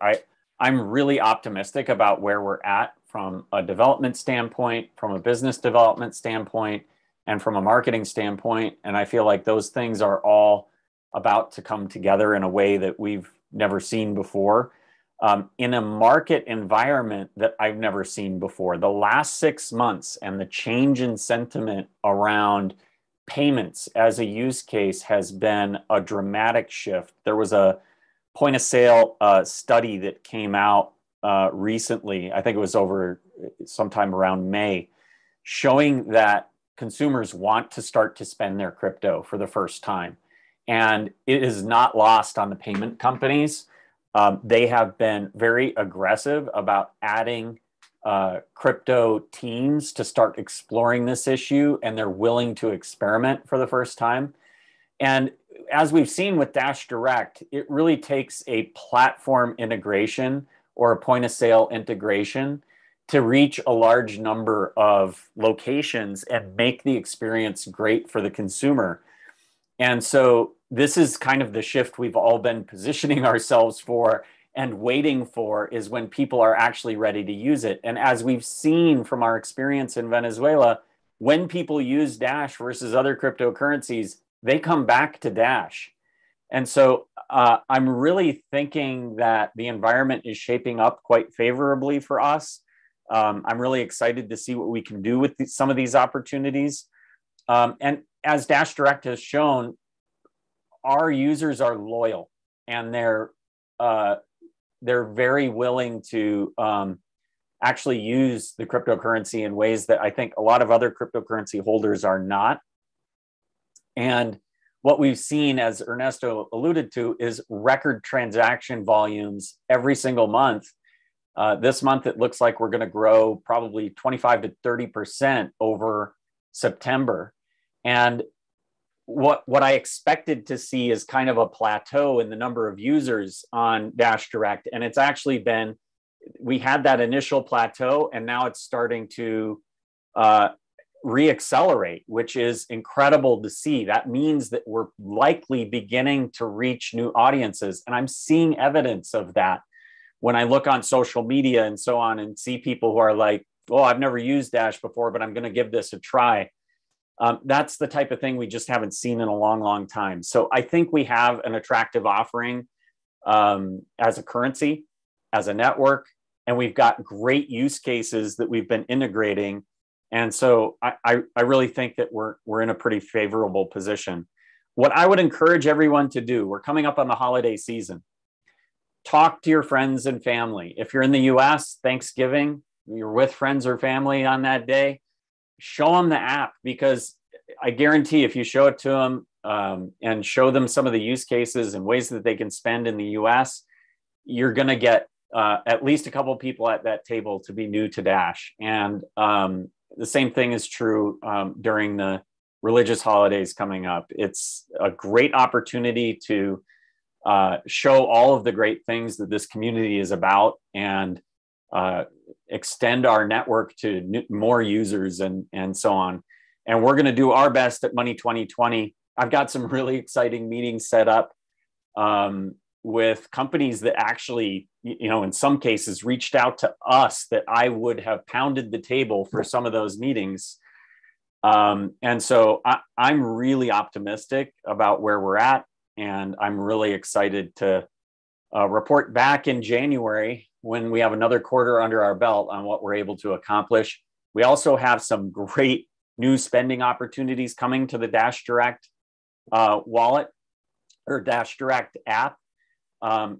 [SPEAKER 2] I'm really optimistic about where we're at from a development standpoint, from a business development standpoint, and from a marketing standpoint. And I feel like those things are all about to come together in a way that we've never seen before, in a market environment that I've never seen before. The last 6 months and the change in sentiment around payments as a use case has been a dramatic shift. There was a point of sale study that came out recently, I think it was over sometime around May, showing that consumers want to start to spend their crypto for the first time. And it is not lost on the payment companies. They have been very aggressive about adding crypto teams to start exploring this issue, and they're willing to experiment for the first time. And as we've seen with Dash Direct, it really takes a platform integration or a point of sale integration to reach a large number of locations and make the experience great for the consumer. And so this is kind of the shift we've all been positioning ourselves for and waiting for, is when people are actually ready to use it. And as we've seen from our experience in Venezuela, when people use Dash versus other cryptocurrencies, they come back to Dash. And so I'm really thinking that the environment is shaping up quite favorably for us. I'm really excited to see what we can do with some of these opportunities. And as Dash Direct has shown, our users are loyal, and they're very willing to actually use the cryptocurrency in ways that I think a lot of other cryptocurrency holders are not. And what we've seen, as Ernesto alluded to, is record transaction volumes every single month. This month, it looks like we're going to grow probably 25 to 30% over September. And what I expected to see is kind of a plateau in the number of users on Dash Direct. And it's actually been, we had that initial plateau, and now it's starting to reaccelerate, which is incredible to see. That means that we're likely beginning to reach new audiences. And I'm seeing evidence of that when I look on social media and so on, and see people who are like, oh, I've never used Dash before, but I'm going to give this a try. That's the type of thing we just haven't seen in a long, long time. So I think we have an attractive offering as a currency, as a network, and we've got great use cases that we've been integrating. And so I really think that we're in a pretty favorable position. What I would encourage everyone to do, we're coming up on the holiday season. Talk to your friends and family. If you're in the US, Thanksgiving, you're with friends or family on that day, show them the app, because I guarantee if you show it to them and show them some of the use cases and ways that they can spend in the US, you're going to get at least a couple of people at that table to be new to Dash. And the same thing is true during the religious holidays coming up. It's a great opportunity to show all of the great things that this community is about, and extend our network to more users and so on. And we're going to do our best at Money 2020. I've got some really exciting meetings set up with companies that actually, in some cases reached out to us that I would have pounded the table for some of those meetings. And so I'm really optimistic about where we're at. And I'm really excited to report back in January when we have another quarter under our belt on what we're able to accomplish. We also have some great new spending opportunities coming to the Dash Direct wallet or Dash Direct app,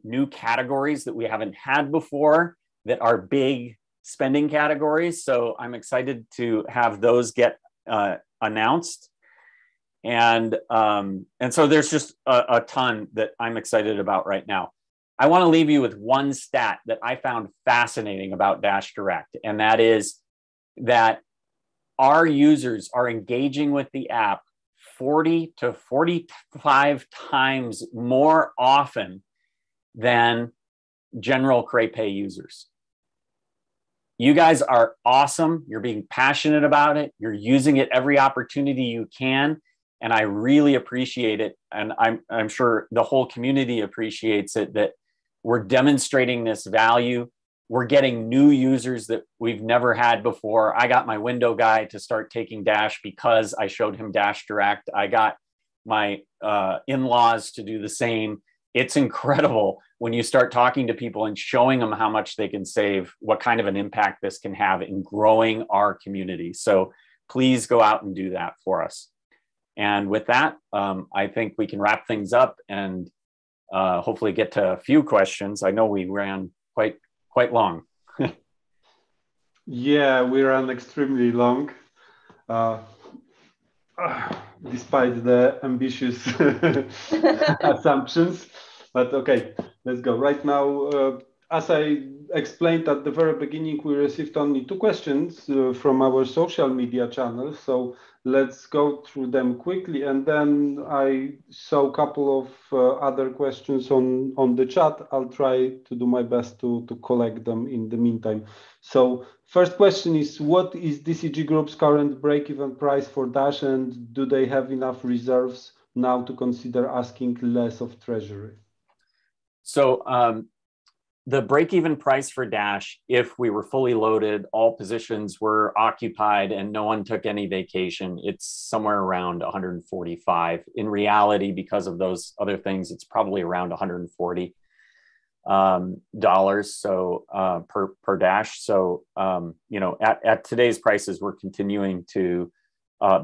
[SPEAKER 2] new categories that we haven't had before that are big spending categories. So I'm excited to have those get announced. And so there's just a ton that I'm excited about right now. I want to leave you with one stat that I found fascinating about Dash Direct, and that is that our users are engaging with the app 40 to 45 times more often than general CrayPay users. You guys are awesome. You're being passionate about it. You're using it every opportunity you can. And I really appreciate it. And I'm sure the whole community appreciates it, that we're demonstrating this value. We're getting new users that we've never had before. I got my window guy to start taking Dash because I showed him Dash Direct. I got my in-laws to do the same. It's incredible when you start talking to people and showing them how much they can save, what kind of an impact this can have in growing our community. So please go out and do that for us. And with that, I think we can wrap things up and hopefully get to a few questions. I know we ran quite long.
[SPEAKER 1] Yeah, we ran extremely long, despite the ambitious assumptions. But okay, let's go. Right now, as I explained at the very beginning, we received only 2 questions from our social media channels. So let's go through them quickly. And then I saw a couple of other questions on the chat. I'll try to do my best to collect them in the meantime. So first question is, what is DCG Group's current break-even price for Dash, and do they have enough reserves now to consider asking less of treasury?
[SPEAKER 2] So the break-even price for Dash, if we were fully loaded, all positions were occupied and no one took any vacation, it's somewhere around 145. In reality, because of those other things, it's probably around $140 so per Dash. So at today's prices, we're continuing to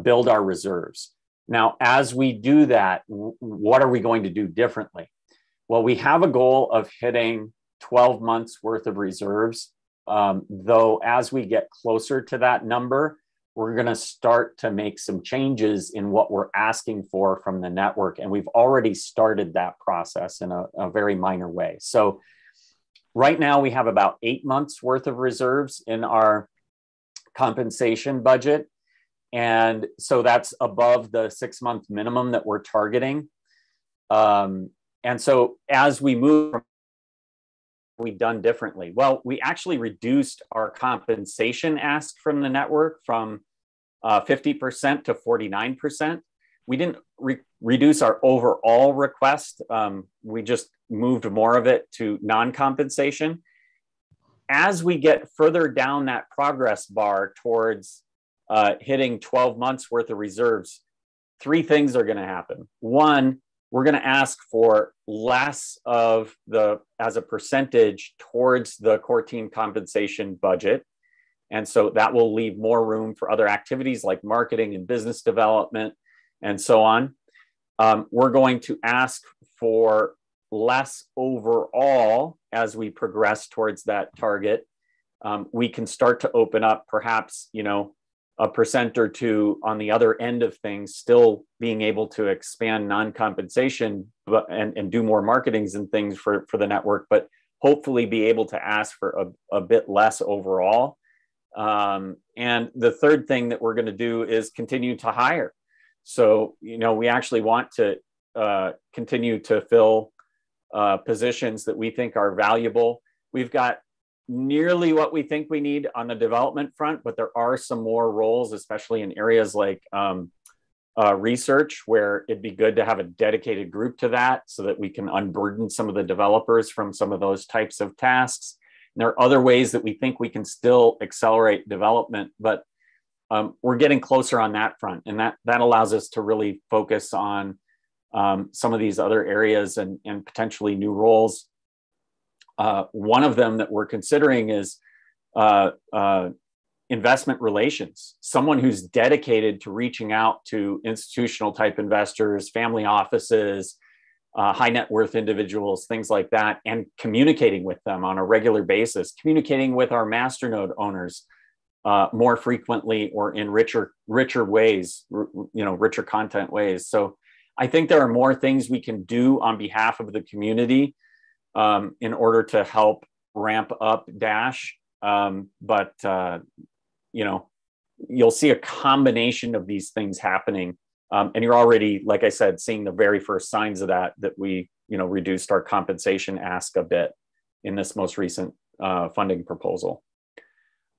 [SPEAKER 2] build our reserves. Now, as we do that, what are we going to do differently? Well, we have a goal of hitting 12 months worth of reserves, though as we get closer to that number, we're going to start to make some changes in what we're asking for from the network. And we've already started that process in a very minor way. So right now we have about 8 months worth of reserves in our compensation budget. And so that's above the 6-month minimum that we're targeting. And so as we move, we've done differently. Well, we actually reduced our compensation ask from the network from 50% to 49%. We didn't reduce our overall request. We just moved more of it to non-compensation. As we get further down that progress bar towards hitting 12 months worth of reserves, 3 things are going to happen. One, we're going to ask for less of as a percentage towards the core team compensation budget. And so that will leave more room for other activities like marketing and business development and so on. We're going to ask for less overall as we progress towards that target. We can start to open up perhaps, 1% or 2 on the other end of things, still being able to expand non-compensation and do more marketings and things for the network, but hopefully be able to ask for a bit less overall. And the third thing that we're going to do is continue to hire. So, we actually want to continue to fill positions that we think are valuable. We've got nearly what we think we need on the development front, but there are some more roles, especially in areas like research, where it'd be good to have a dedicated group to that so that we can unburden some of the developers from some of those types of tasks. And there are other ways that we think we can still accelerate development, but we're getting closer on that front. And that allows us to really focus on some of these other areas and potentially new roles. One of them that we're considering is investment relations, someone who's dedicated to reaching out to institutional type investors, family offices, high net worth individuals, things like that, and communicating with them on a regular basis, communicating with our masternode owners more frequently or in richer ways, richer content ways. So I think there are more things we can do on behalf of the community in order to help ramp up Dash. But you'll see a combination of these things happening. And you're already, like I said, seeing the very first signs of that we, reduced our compensation ask a bit in this most recent funding proposal.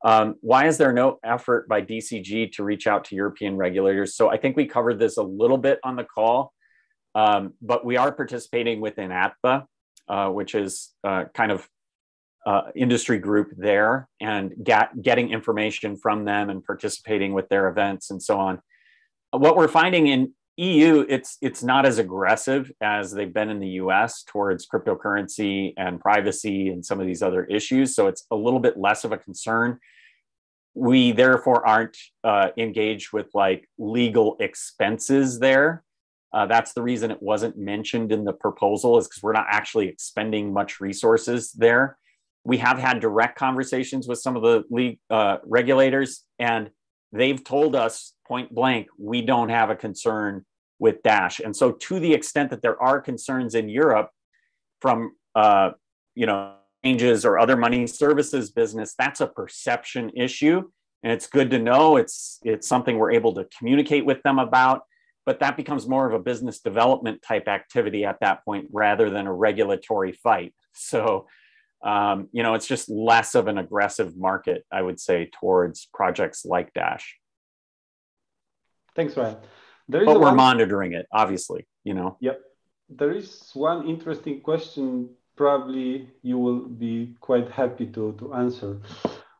[SPEAKER 2] Why is there no effort by DCG to reach out to European regulators? So I think we covered this a little bit on the call, but we are participating within ATBA, which is kind of industry group there, and getting information from them and participating with their events and so on. What we're finding in EU, it's not as aggressive as they've been in the US towards cryptocurrency and privacy and some of these other issues. So it's a little bit less of a concern. We therefore aren't engaged with like legal expenses there. That's the reason it wasn't mentioned in the proposal, is because we're not actually expending much resources there. We have had direct conversations with some of the regulators, and they've told us point blank, we don't have a concern with Dash. And so to the extent that there are concerns in Europe from, changes or other money services business, that's a perception issue. And it's good to know it's something we're able to communicate with them about, but that becomes more of a business development type activity at that point rather than a regulatory fight. So, it's just less of an aggressive market, I would say, towards projects like Dash.
[SPEAKER 1] Thanks, Ryan.
[SPEAKER 2] But we're monitoring it, obviously,
[SPEAKER 1] Yep. There is one interesting question, probably you will be quite happy to answer.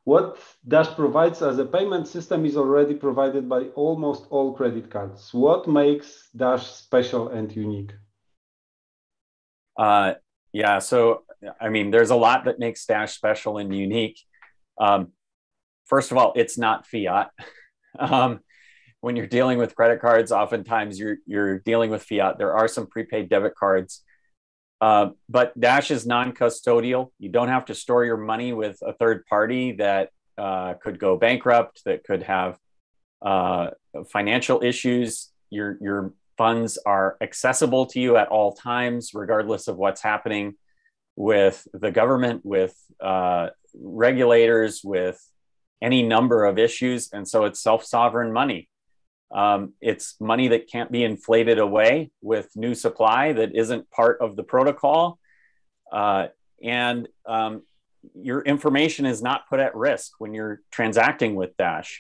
[SPEAKER 1] What Dash provides as a payment system is already provided by almost all credit cards. What makes Dash special and unique?
[SPEAKER 2] Yeah, so, there's a lot that makes Dash special and unique. First of all, it's not fiat. When you're dealing with credit cards, oftentimes you're dealing with fiat. There are some prepaid debit cards, but Dash is non-custodial. You don't have to store your money with a third party that could go bankrupt, that could have financial issues. Your funds are accessible to you at all times, regardless of what's happening with the government, with regulators, with any number of issues. And so it's self-sovereign money. It's money that can't be inflated away with new supply that isn't part of the protocol. And your information is not put at risk when you're transacting with Dash.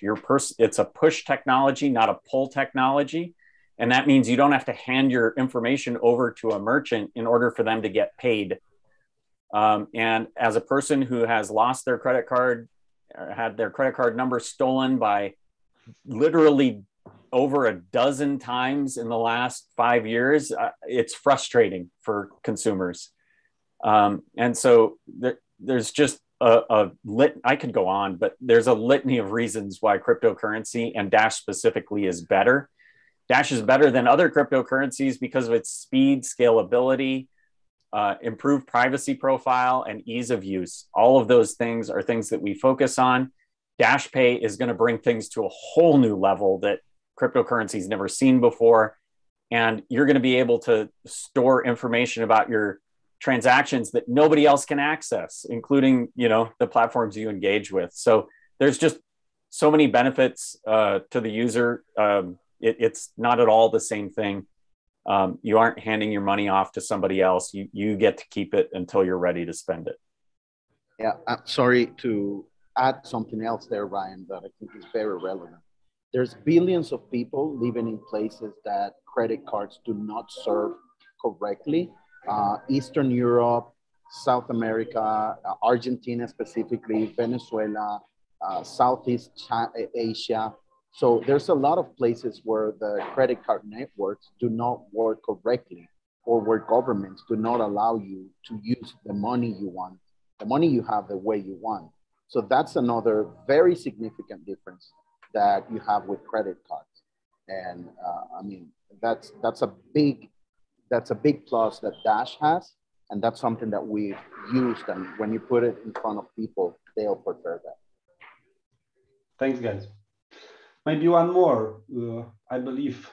[SPEAKER 2] It's a push technology, not a pull technology. And that means you don't have to hand your information over to a merchant in order for them to get paid. And as a person who has lost their credit card, or had their credit card number stolen by literally over a dozen times in the last 5 years, it's frustrating for consumers. And so there's just I could go on, but there's a litany of reasons why cryptocurrency, and Dash specifically, is better. Dash is better than other cryptocurrencies because of its speed, scalability, improved privacy profile, and ease of use. All of those things are things that we focus on. Dash Pay is going to bring things to a whole new level that cryptocurrency's never seen before. And you're going to be able to store information about your transactions that nobody else can access, including, the platforms you engage with. So there's just so many benefits to the user. It's not at all the same thing. You aren't handing your money off to somebody else. You get to keep it until you're ready to spend it.
[SPEAKER 5] Yeah, I'm sorry to add something else there, Ryan, that I think is very relevant. There's billions of people living in places that credit cards do not serve correctly. Eastern Europe, South America, Argentina specifically, Venezuela, Southeast Asia. So there's a lot of places where the credit card networks do not work correctly, or where governments do not allow you to use the money you want, the money you have the way you want. So that's another very significant difference that you have with credit cards. And I mean, that's a big plus that Dash has. And that's something that we've used. And when you put it in front of people, they'll prefer that.
[SPEAKER 1] Thanks, guys. Maybe one more. I believe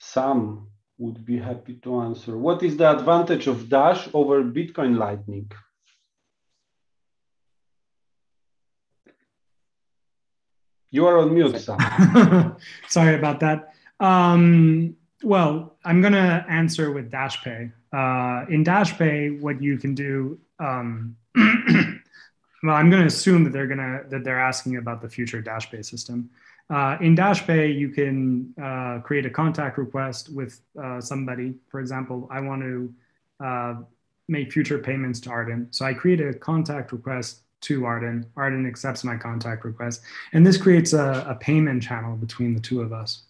[SPEAKER 1] Sam would be happy to answer. What is the advantage of Dash over Bitcoin Lightning? You are on mute, Sam.
[SPEAKER 3] Sorry about that. Well, I'm going to answer with DashPay. In DashPay, what you can do, well, I'm going to assume that they're asking about the future DashPay system. In DashPay, you can create a contact request with somebody. For example, I want to make future payments to Arden. So I create a contact request to Arden. Arden accepts my contact request. And this creates a payment channel between the two of us.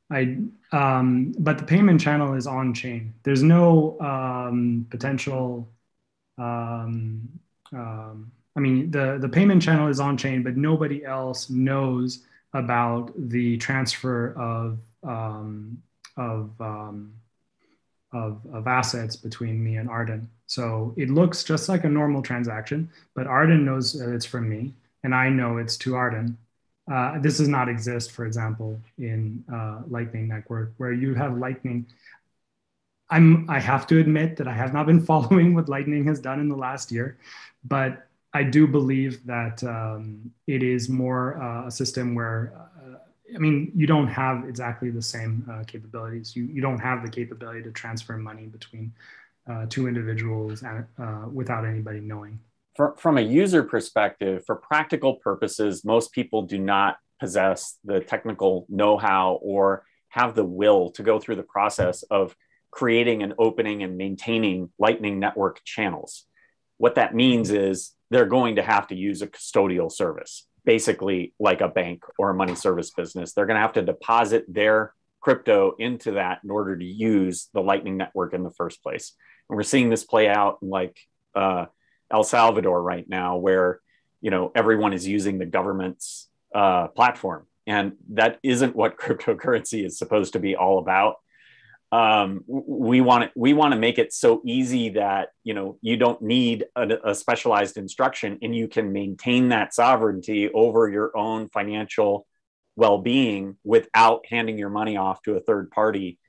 [SPEAKER 3] But the payment channel is on chain. There's no potential, I mean, the payment channel is on chain, but nobody else knows about the transfer of assets between me and Arden. So it looks just like a normal transaction, but Arden knows that it's from me, and I know it's to Arden. This does not exist, for example, in Lightning Network, where you have Lightning. I have to admit that I have not been following what Lightning has done in the last year, but I do believe that it is more a system where, I mean, you don't have exactly the same capabilities. You don't have the capability to transfer money between two individuals without anybody knowing.
[SPEAKER 2] From a user perspective, for practical purposes, most people do not possess the technical know-how or have the will to go through the process of creating and opening and maintaining Lightning Network channels. What that means is they're going to have to use a custodial service, basically like a bank or a money service business. They're going to have to deposit their crypto into that in order to use the Lightning Network in the first place. And we're seeing this play out in like El Salvador right now, where everyone is using the government's platform, and that isn't what cryptocurrency is supposed to be all about. We want to make it so easy that you don't need a specialized instruction, and you can maintain that sovereignty over your own financial well-being without handing your money off to a third party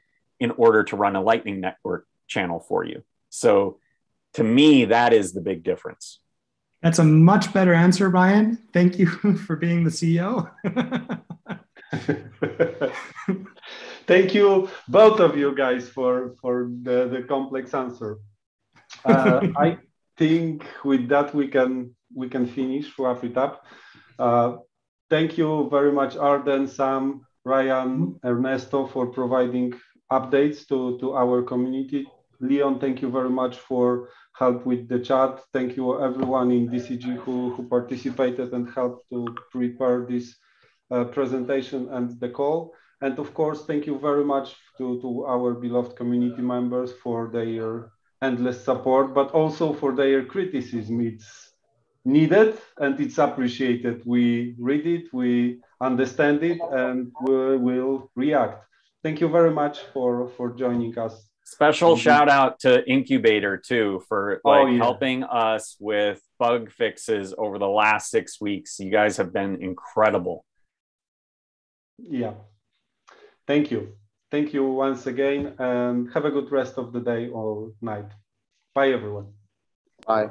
[SPEAKER 2] in order to run a Lightning Network channel for you. So to me, that is the big difference.
[SPEAKER 3] That's a much better answer, Ryan. Thank you for being the CEO.
[SPEAKER 1] Thank you, both of you guys, for the complex answer. I think with that we can finish, wrap it up. Thank you very much, Arden, Sam, Ryan, Ernesto, for providing updates to our community. Leon, thank you very much for help with the chat. Thank you everyone in DCG who participated and helped to prepare this presentation and the call. And of course, thank you very much to our beloved community members for their endless support, but also for their criticism. It's needed and it's appreciated. We read it, we understand it, and we will react. Thank you very much for joining us.
[SPEAKER 2] Special shout out to Incubator too for helping us with bug fixes over the last 6 weeks. You guys have been incredible.
[SPEAKER 1] Yeah. Thank you. Thank you once again, and have a good rest of the day or night. Bye, everyone.
[SPEAKER 5] Bye.